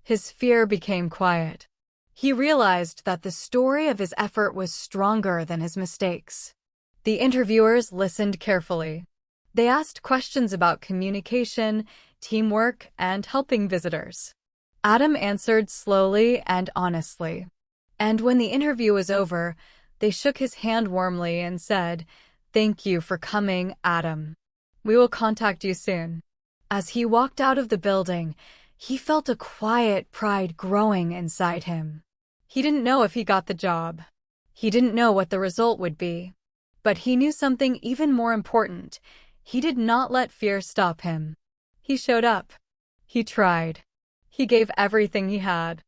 His fear became quiet. He realized that the story of his effort was stronger than his mistakes. The interviewers listened carefully. They asked questions about communication, teamwork, and helping visitors. Adam answered slowly and honestly. And when the interview was over, they shook his hand warmly and said, "Thank you for coming, Adam. We will contact you soon." As he walked out of the building, he felt a quiet pride growing inside him. He didn't know if he got the job. He didn't know what the result would be. But he knew something even more important. He did not let fear stop him. He showed up. He tried. He gave everything he had.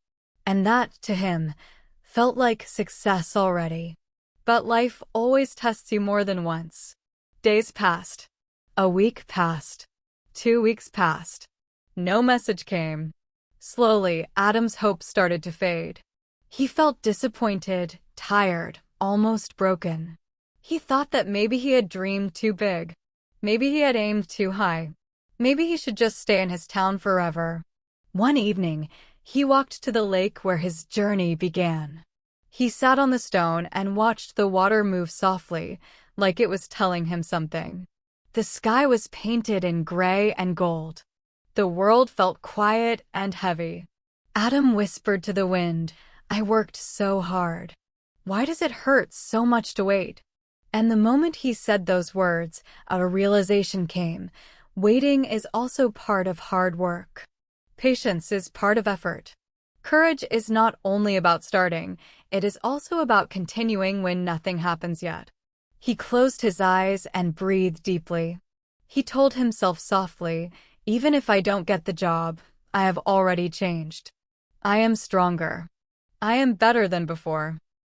And that, to him, felt like success already. But life always tests you more than once. Days passed. A week passed. 2 weeks passed. No message came. Slowly, Adam's hope started to fade. He felt disappointed, tired, almost broken. He thought that maybe he had dreamed too big. Maybe he had aimed too high. Maybe he should just stay in his town forever. One evening, he walked to the lake where his journey began. He sat on the stone and watched the water move softly, like it was telling him something. The sky was painted in gray and gold. The world felt quiet and heavy. Adam whispered to the wind, "I worked so hard. Why does it hurt so much to wait?" And the moment he said those words, a realization came. Waiting is also part of hard work. Patience is part of effort. Courage is not only about starting, it is also about continuing when nothing happens yet. He closed his eyes and breathed deeply. He told himself softly, "Even if I don't get the job, I have already changed. I am stronger. I am better than before."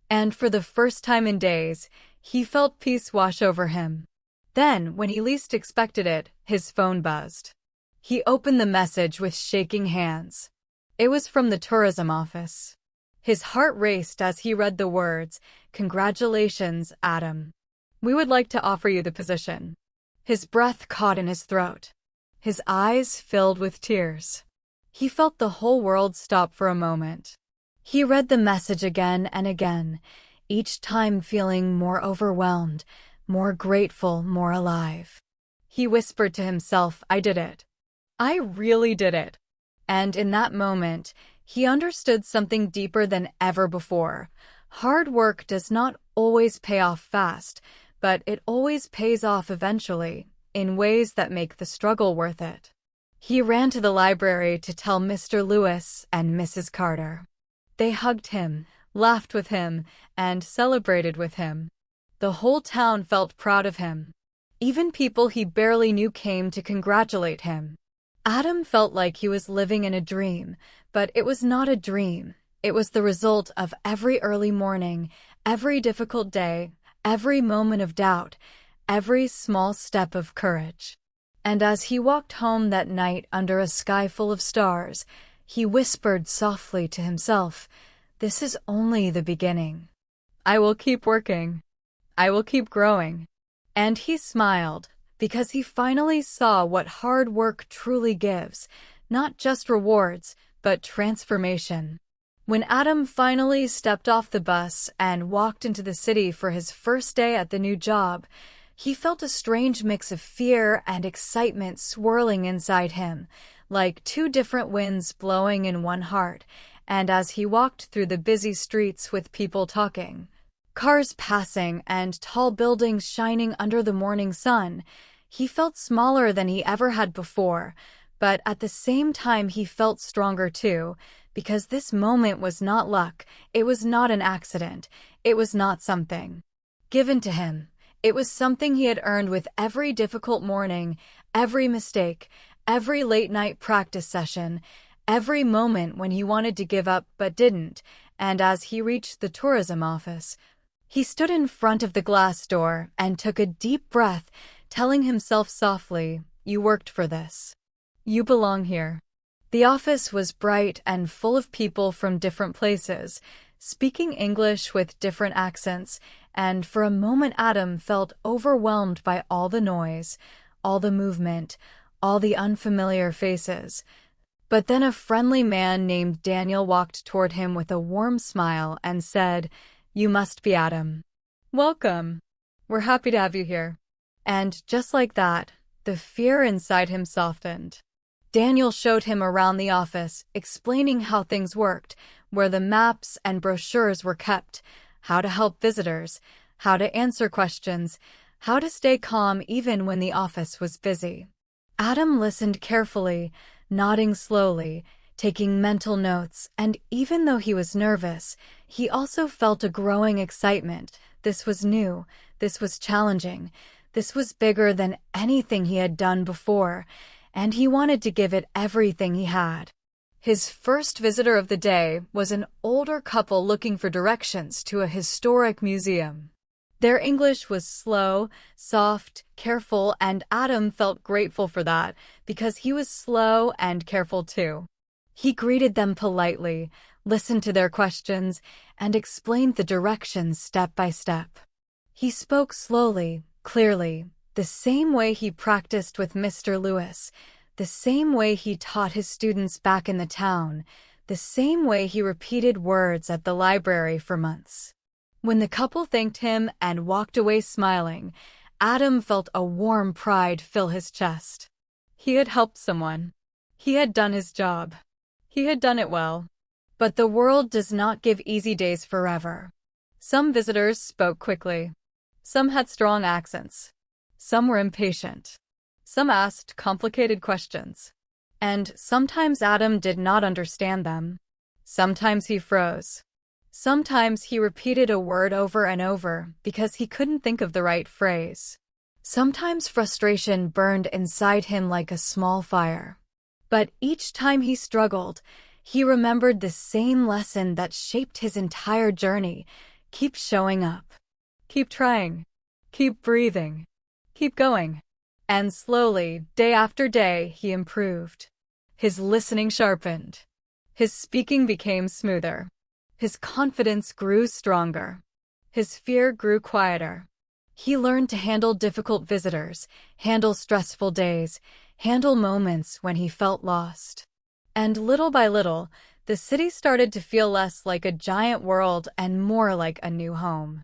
And for the first time in days, he felt peace wash over him. Then, when he least expected it, his phone buzzed. He opened the message with shaking hands. It was from the tourism office. His heart raced as he read the words, "Congratulations, Adam. We would like to offer you the position." His breath caught in his throat. His eyes filled with tears. He felt the whole world stop for a moment. He read the message again and again, each time feeling more overwhelmed, more grateful, more alive. He whispered to himself, "I did it. I really did it." And in that moment, he understood something deeper than ever before. Hard work does not always pay off fast, but it always pays off eventually, in ways that make the struggle worth it. He ran to the library to tell Mr. Lewis and Mrs. Carter. They hugged him, laughed with him, and celebrated with him. The whole town felt proud of him. Even people he barely knew came to congratulate him. Adam felt like he was living in a dream, but it was not a dream. It was the result of every early morning, every difficult day, every moment of doubt, every small step of courage. And as he walked home that night under a sky full of stars, he whispered softly to himself, "This is only the beginning. I will keep working. I will keep growing." And he smiled, because he finally saw what hard work truly gives, not just rewards, but transformation. When Adam finally stepped off the bus and walked into the city for his first day at the new job, he felt a strange mix of fear and excitement swirling inside him, like two different winds blowing in one heart. And as he walked through the busy streets with people talking, cars passing and tall buildings shining under the morning sun, he felt smaller than he ever had before, but at the same time he felt stronger too, because this moment was not luck, it was not an accident, it was not something given to him. It was something he had earned with every difficult morning, every mistake, every late-night practice session, every moment when he wanted to give up but didn't. And as he reached the tourism office, he stood in front of the glass door and took a deep breath, telling himself softly, "You worked for this. You belong here." The office was bright and full of people from different places, speaking English with different accents, and for a moment Adam felt overwhelmed by all the noise, all the movement, all the unfamiliar faces. But then a friendly man named Daniel walked toward him with a warm smile and said, "You must be Adam. Welcome. We're happy to have you here." And just like that, the fear inside him softened. Daniel showed him around the office, explaining how things worked, where the maps and brochures were kept, how to help visitors, how to answer questions, how to stay calm even when the office was busy. Adam listened carefully, nodding slowly, taking mental notes, and even though he was nervous, he also felt a growing excitement. This was new, this was challenging, this was bigger than anything he had done before, and he wanted to give it everything he had. His first visitor of the day was an older couple looking for directions to a historic museum. Their English was slow, soft, careful, and Adam felt grateful for that because he was slow and careful too. He greeted them politely, listened to their questions, and explained the directions step by step. He spoke slowly, clearly, the same way he practiced with Mr. Lewis, the same way he taught his students back in the town, the same way he repeated words at the library for months. When the couple thanked him and walked away smiling, Adam felt a warm pride fill his chest. He had helped someone. He had done his job. He had done it well. But the world does not give easy days forever. Some visitors spoke quickly. Some had strong accents. Some were impatient. Some asked complicated questions. And sometimes Adam did not understand them. Sometimes he froze. Sometimes he repeated a word over and over because he couldn't think of the right phrase. Sometimes frustration burned inside him like a small fire. But each time he struggled, he remembered the same lesson that shaped his entire journey. Keep showing up. Keep trying. Keep breathing. Keep going. And slowly, day after day, he improved. His listening sharpened. His speaking became smoother. His confidence grew stronger. His fear grew quieter. He learned to handle difficult visitors, handle stressful days, handle moments when he felt lost. And little by little, the city started to feel less like a giant world and more like a new home.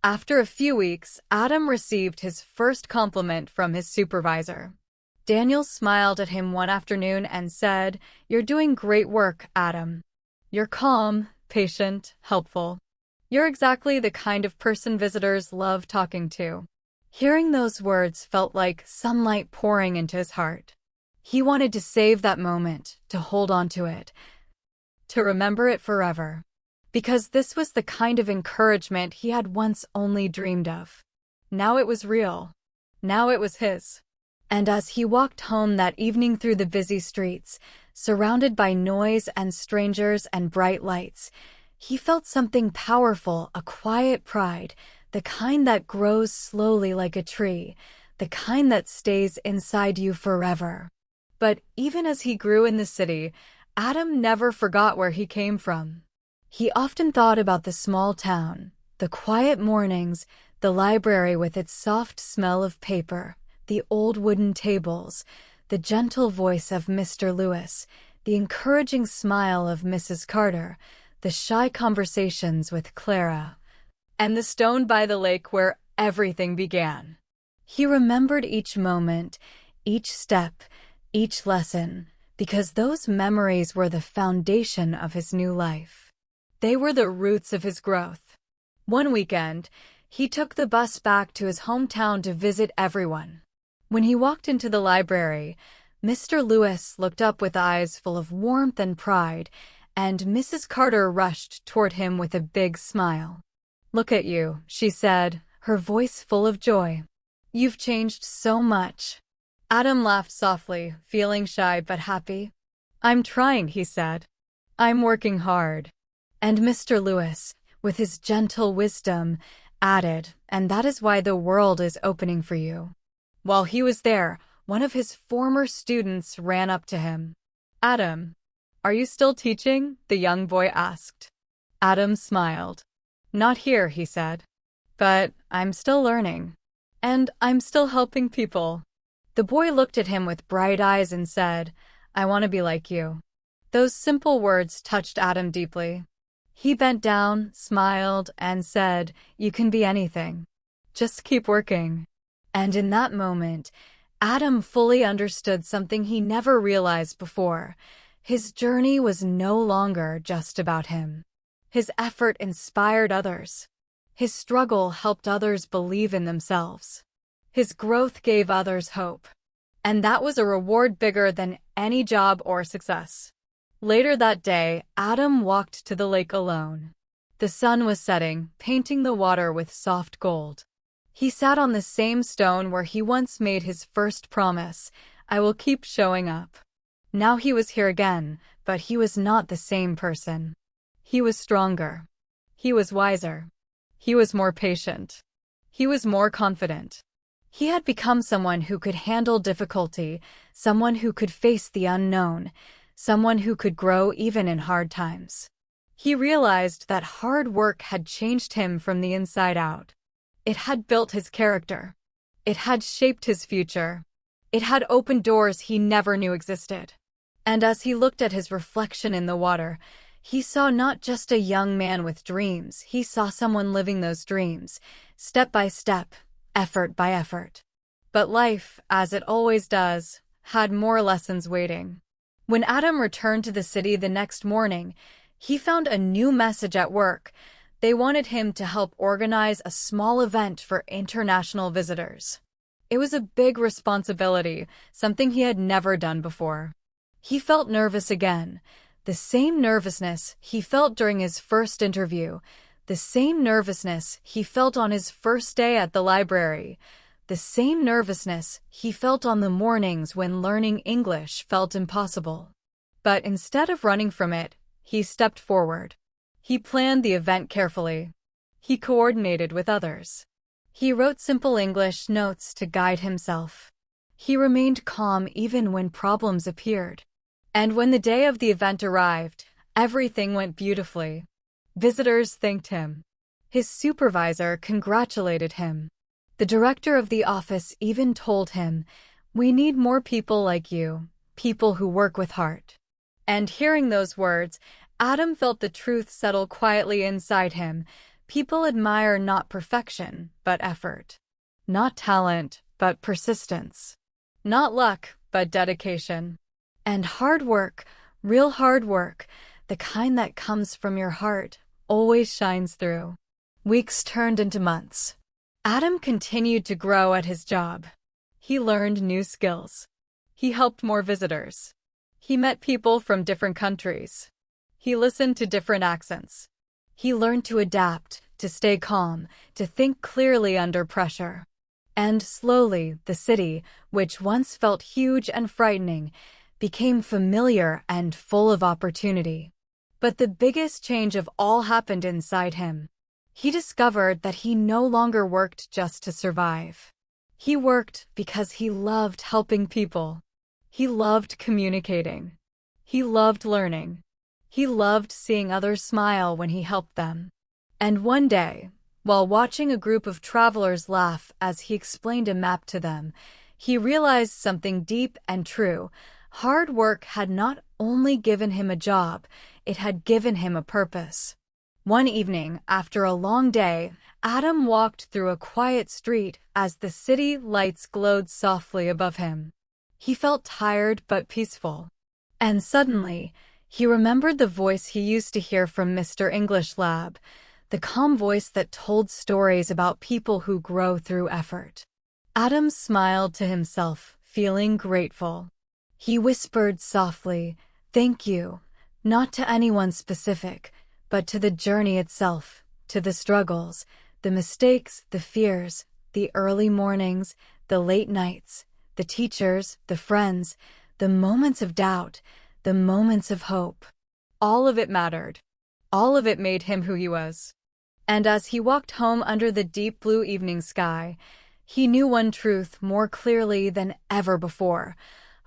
After a few weeks, Adam received his first compliment from his supervisor. Daniel smiled at him one afternoon and said, "You're doing great work, Adam. You're calm, patient, helpful. You're exactly the kind of person visitors love talking to." Hearing those words felt like sunlight pouring into his heart. He wanted to save that moment, to hold on to it, to remember it forever. Because this was the kind of encouragement he had once only dreamed of. Now it was real. Now it was his. And as he walked home that evening through the busy streets, surrounded by noise and strangers and bright lights, he felt something powerful, a quiet pride, the kind that grows slowly like a tree, the kind that stays inside you forever. But even as he grew in the city, Adam never forgot where he came from. He often thought about the small town, the quiet mornings, the library with its soft smell of paper, the old wooden tables, the gentle voice of Mr. Lewis, the encouraging smile of Mrs. Carter, the shy conversations with Clara, and the stone by the lake where everything began. He remembered each moment, each step, each lesson, because those memories were the foundation of his new life. They were the roots of his growth. One weekend, he took the bus back to his hometown to visit everyone. When he walked into the library, Mr. Lewis looked up with eyes full of warmth and pride, and Mrs. Carter rushed toward him with a big smile. "Look at you," she said, her voice full of joy. "You've changed so much." Adam laughed softly, feeling shy but happy. "I'm trying," he said. "I'm working hard." And Mr. Lewis, with his gentle wisdom, added, "And that is why the world is opening for you." While he was there, one of his former students ran up to him. "Adam, are you still teaching?" the young boy asked. Adam smiled. "Not here," he said. "But I'm still learning. And I'm still helping people." The boy looked at him with bright eyes and said, "I want to be like you." Those simple words touched Adam deeply. He bent down, smiled, and said, "You can be anything. Just keep working." And in that moment, Adam fully understood something he never realized before. His journey was no longer just about him. His effort inspired others. His struggle helped others believe in themselves. His growth gave others hope. And that was a reward bigger than any job or success. Later that day, Adam walked to the lake alone. The sun was setting, painting the water with soft gold. He sat on the same stone where he once made his first promise, "I will keep showing up." Now he was here again, but he was not the same person. He was stronger. He was wiser. He was more patient. He was more confident. He had become someone who could handle difficulty, someone who could face the unknown, someone who could grow even in hard times. He realized that hard work had changed him from the inside out. It had built his character. It had shaped his future. It had opened doors he never knew existed. And as he looked at his reflection in the water, he saw not just a young man with dreams, he saw someone living those dreams, step by step, effort by effort. But life, as it always does, had more lessons waiting. When Adam returned to the city the next morning, he found a new message at work. They wanted him to help organize a small event for international visitors. It was a big responsibility, something he had never done before. He felt nervous again, the same nervousness he felt during his first interview, the same nervousness he felt on his first day at the library, the same nervousness he felt on the mornings when learning English felt impossible. But instead of running from it, he stepped forward. He planned the event carefully. He coordinated with others. He wrote simple English notes to guide himself. He remained calm even when problems appeared. And when the day of the event arrived, everything went beautifully. Visitors thanked him. His supervisor congratulated him. The director of the office even told him, "We need more people like you, people who work with heart." And hearing those words, Adam felt the truth settle quietly inside him. People admire not perfection, but effort. Not talent, but persistence. Not luck, but dedication. And hard work, real hard work, the kind that comes from your heart, always shines through. Weeks turned into months. Adam continued to grow at his job. He learned new skills. He helped more visitors. He met people from different countries. He listened to different accents. He learned to adapt, to stay calm, to think clearly under pressure. And slowly, the city, which once felt huge and frightening, became familiar and full of opportunity. But the biggest change of all happened inside him. He discovered that he no longer worked just to survive. He worked because he loved helping people. He loved communicating. He loved learning. He loved seeing others smile when he helped them. And one day, while watching a group of travelers laugh as he explained a map to them, he realized something deep and true. Hard work had not only given him a job, it had given him a purpose. One evening, after a long day, Adam walked through a quiet street as the city lights glowed softly above him. He felt tired but peaceful. And suddenly, he remembered the voice he used to hear from Mr. English Lab, the calm voice that told stories about people who grow through effort. Adam smiled to himself, feeling grateful. He whispered softly, "Thank you," not to anyone specific, but to the journey itself, to the struggles, the mistakes, the fears, the early mornings, the late nights, the teachers, the friends, the moments of doubt, the moments of hope. All of it mattered. All of it made him who he was. And as he walked home under the deep blue evening sky, he knew one truth more clearly than ever before.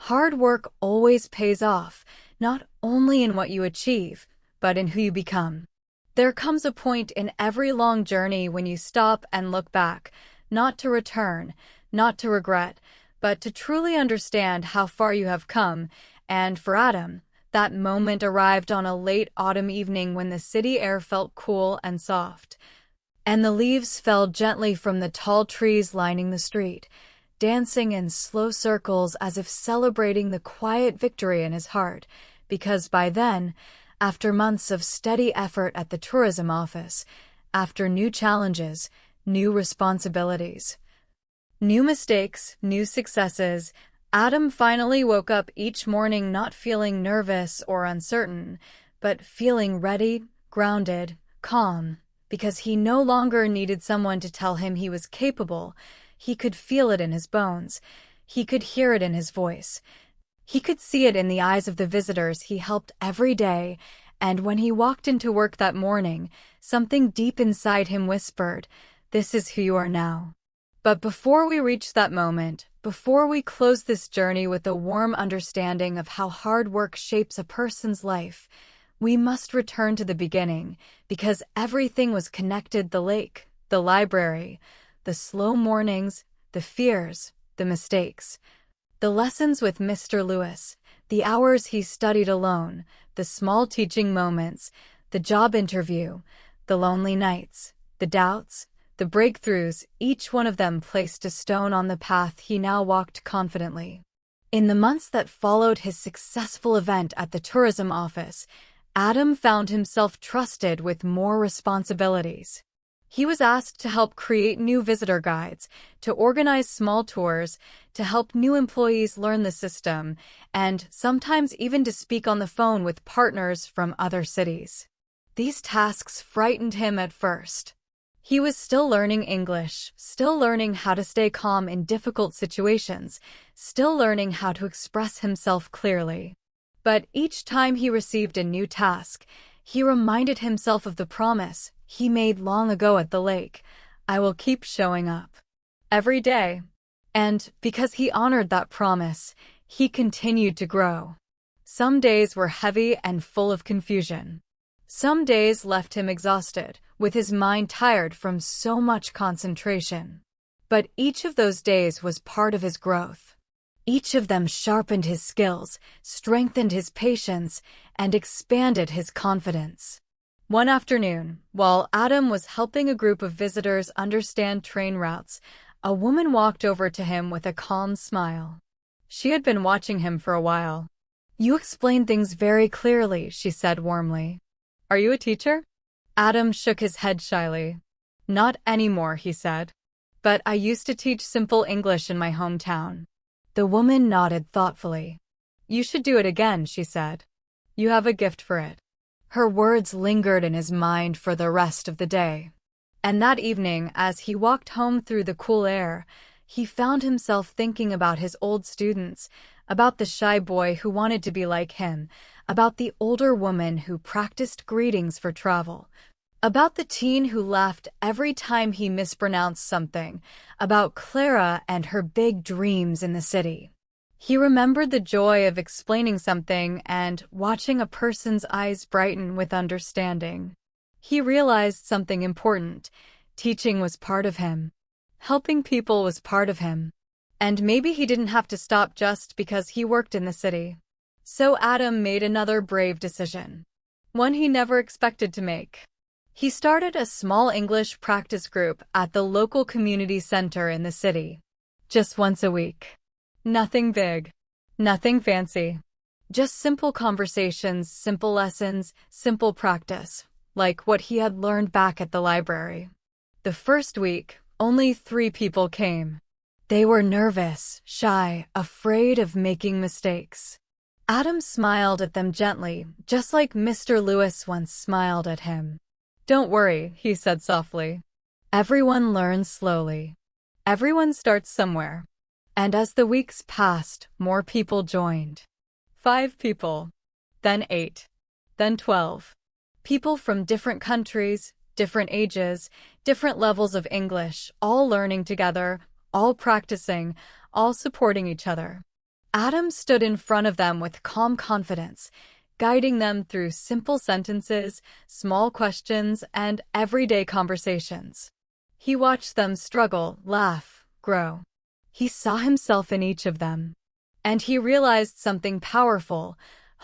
Hard work always pays off, not only in what you achieve, but in who you become. There comes a point in every long journey when you stop and look back, not to return, not to regret, but to truly understand how far you have come. And for Adam, that moment arrived on a late autumn evening when the city air felt cool and soft, and the leaves fell gently from the tall trees lining the street. dancing in slow circles as if celebrating the quiet victory in his heart, because by then, after months of steady effort at the tourism office, after new challenges, new responsibilities, new mistakes, new successes, Adam finally woke up each morning not feeling nervous or uncertain, but feeling ready, grounded, calm, because he no longer needed someone to tell him he was capable. He could feel it in his bones. He could hear it in his voice. He could see it in the eyes of the visitors he helped every day, and when he walked into work that morning, something deep inside him whispered, "This is who you are now." But before we reach that moment, before we close this journey with a warm understanding of how hard work shapes a person's life, we must return to the beginning, because everything was connected: the lake, the library, the slow mornings, the fears, the mistakes, the lessons with Mr. Lewis, the hours he studied alone, the small teaching moments, the job interview, the lonely nights, the doubts, the breakthroughs, each one of them placed a stone on the path he now walked confidently. In the months that followed his successful event at the tourism office, Adam found himself trusted with more responsibilities. He was asked to help create new visitor guides, to organize small tours, to help new employees learn the system, and sometimes even to speak on the phone with partners from other cities. These tasks frightened him at first. He was still learning English, still learning how to stay calm in difficult situations, still learning how to express himself clearly. But each time he received a new task, he reminded himself of the promise he made long ago at the lake: "I will keep showing up every day." And because he honored that promise, he continued to grow. Some days were heavy and full of confusion. Some days left him exhausted, with his mind tired from so much concentration. But each of those days was part of his growth. Each of them sharpened his skills, strengthened his patience, and expanded his confidence. One afternoon, while Adam was helping a group of visitors understand train routes, a woman walked over to him with a calm smile. She had been watching him for a while. "You explain things very clearly," she said warmly. "Are you a teacher?" Adam shook his head shyly. "Not anymore," he said. "But I used to teach simple English in my hometown." The woman nodded thoughtfully. "You should do it again," she said. "You have a gift for it." Her words lingered in his mind for the rest of the day. And that evening, as he walked home through the cool air, he found himself thinking about his old students, about the shy boy who wanted to be like him, about the older woman who practiced greetings for travel, about the teen who laughed every time he mispronounced something, about Clara and her big dreams in the city. He remembered the joy of explaining something and watching a person's eyes brighten with understanding. He realized something important. Teaching was part of him. Helping people was part of him. And maybe he didn't have to stop just because he worked in the city. So Adam made another brave decision. One he never expected to make. He started a small English practice group at the local community center in the city. Just once a week. Nothing big. Nothing fancy. Just simple conversations, simple lessons, simple practice, like what he had learned back at the library. The first week, only 3 people came. They were nervous, shy, afraid of making mistakes. Adam smiled at them gently, just like Mr. Lewis once smiled at him. "Don't worry," he said softly. "Everyone learns slowly. Everyone starts somewhere." And as the weeks passed, more people joined. 5 people. Then 8. Then 12. People from different countries, different ages, different levels of English, all learning together, all practicing, all supporting each other. Adam stood in front of them with calm confidence, guiding them through simple sentences, small questions, and everyday conversations. He watched them struggle, laugh, grow. He saw himself in each of them. And he realized something powerful.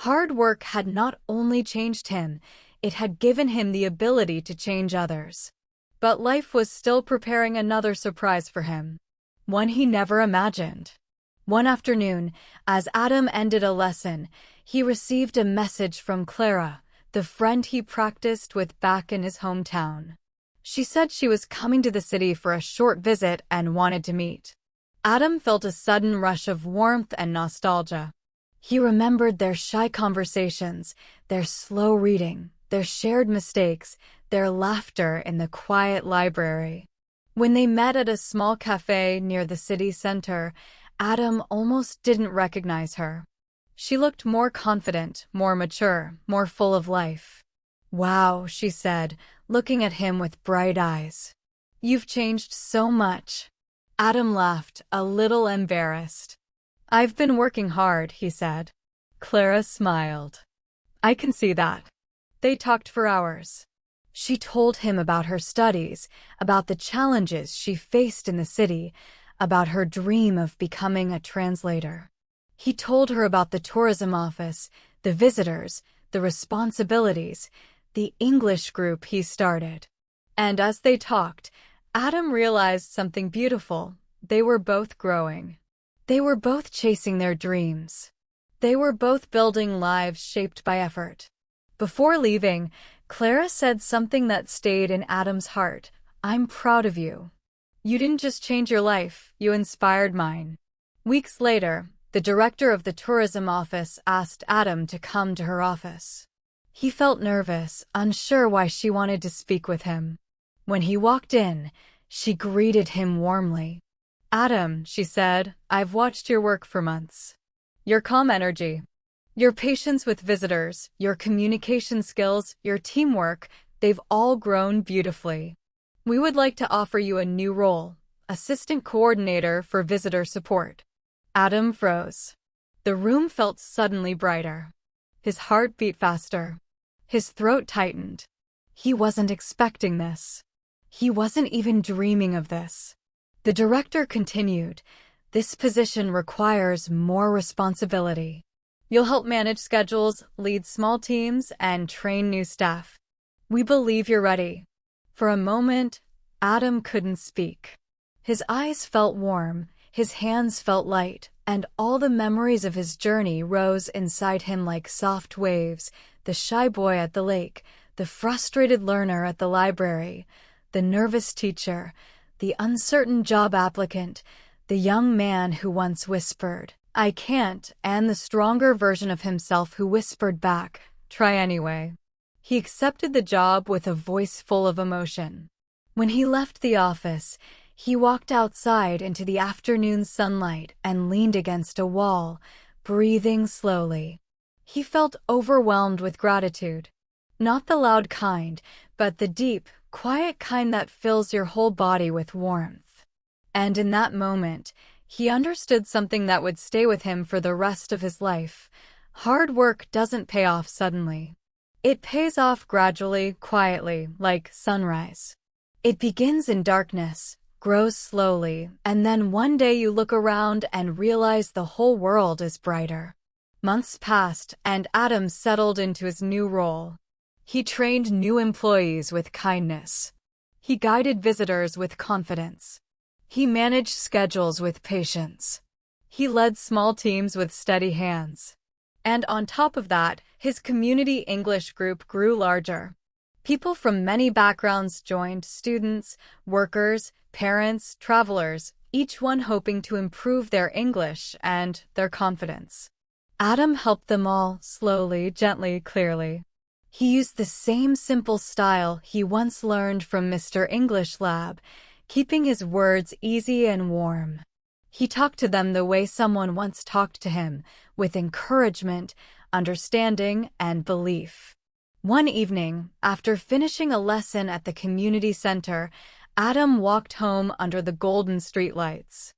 Hard work had not only changed him, it had given him the ability to change others. But life was still preparing another surprise for him. one he never imagined. One afternoon, as Adam ended a lesson, he received a message from Clara, the friend he practiced with back in his hometown. She said she was coming to the city for a short visit and wanted to meet. Adam felt a sudden rush of warmth and nostalgia. He remembered their shy conversations, their slow reading, their shared mistakes, their laughter in the quiet library. When they met at a small cafe near the city center, Adam almost didn't recognize her. She looked more confident, more mature, more full of life. "Wow," she said, looking at him with bright eyes. "You've changed so much." Adam laughed, a little embarrassed. "I've been working hard," he said. Clara smiled. "I can see that." They talked for hours. She told him about her studies, about the challenges she faced in the city, about her dream of becoming a translator. He told her about the tourism office, the visitors, the responsibilities, the English group he started. And as they talked, Adam realized something beautiful. They were both growing. They were both chasing their dreams. They were both building lives shaped by effort. Before leaving, Clara said something that stayed in Adam's heart. "I'm proud of you. You didn't just change your life, you inspired mine." Weeks later, the director of the tourism office asked Adam to come to her office. He felt nervous, unsure why she wanted to speak with him. When he walked in, she greeted him warmly. "Adam," she said, "I've watched your work for months. Your calm energy, your patience with visitors, your communication skills, your teamwork, they've all grown beautifully. We would like to offer you a new role, assistant coordinator for visitor support." Adam froze. The room felt suddenly brighter. His heart beat faster. His throat tightened. He wasn't expecting this. He wasn't even dreaming of this. The director continued, "This position requires more responsibility. You'll help manage schedules, lead small teams, and train new staff. We believe you're ready." For a moment, Adam couldn't speak. His eyes felt warm, his hands felt light, and all the memories of his journey rose inside him like soft waves. The shy boy at the lake, the frustrated learner at the library, the nervous teacher, the uncertain job applicant, the young man who once whispered, "I can't," and the stronger version of himself who whispered back, "Try anyway." He accepted the job with a voice full of emotion. When he left the office, he walked outside into the afternoon sunlight and leaned against a wall, breathing slowly. He felt overwhelmed with gratitude. Not the loud kind, but the deep, quiet kind that fills your whole body with warmth. And in that moment, he understood something that would stay with him for the rest of his life. Hard work doesn't pay off suddenly. It pays off gradually, quietly, like sunrise. It begins in darkness, grows slowly, and then one day you look around and realize the whole world is brighter. Months passed, and Adam settled into his new role. He trained new employees with kindness. He guided visitors with confidence. He managed schedules with patience. He led small teams with steady hands. And on top of that, his community English group grew larger. People from many backgrounds joined: students, workers, parents, travelers, each one hoping to improve their English and their confidence. Adam helped them all, slowly, gently, clearly. He used the same simple style he once learned from Mr. English Lab, keeping his words easy and warm. He talked to them the way someone once talked to him, with encouragement, understanding, and belief. One evening, after finishing a lesson at the community center, Adam walked home under the golden streetlights.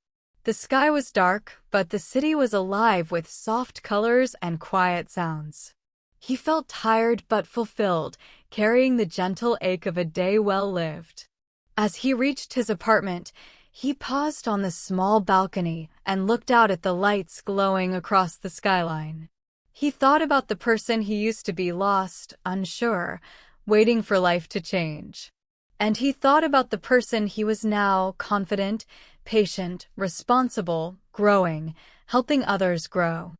The sky was dark, but the city was alive with soft colors and quiet sounds. He felt tired but fulfilled, carrying the gentle ache of a day well lived. As he reached his apartment, he paused on the small balcony and looked out at the lights glowing across the skyline. He thought about the person he used to be, lost, unsure, waiting for life to change. And he thought about the person he was now: confident, patient, responsible, growing, helping others grow.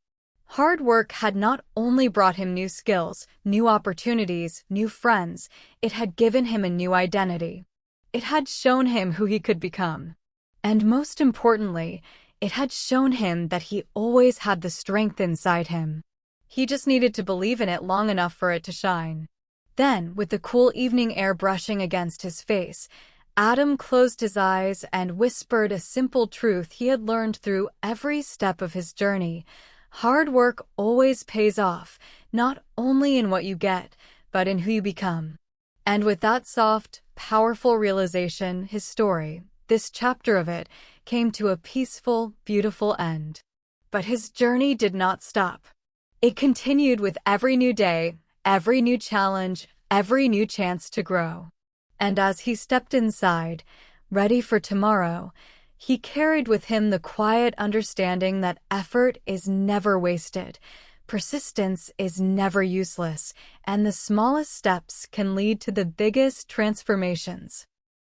Hard work had not only brought him new skills, new opportunities, new friends, it had given him a new identity. It had shown him who he could become. And most importantly, it had shown him that he always had the strength inside him. He just needed to believe in it long enough for it to shine. Then, with the cool evening air brushing against his face, Adam closed his eyes and whispered a simple truth he had learned through every step of his journey. Hard work always pays off, not only in what you get, but in who you become. And with that soft, powerful realization, his story, this chapter of it, came to a peaceful, beautiful end. But his journey did not stop. It continued with every new day, every new challenge, every new chance to grow. And as he stepped inside, ready for tomorrow, he carried with him the quiet understanding that effort is never wasted, persistence is never useless, and the smallest steps can lead to the biggest transformations.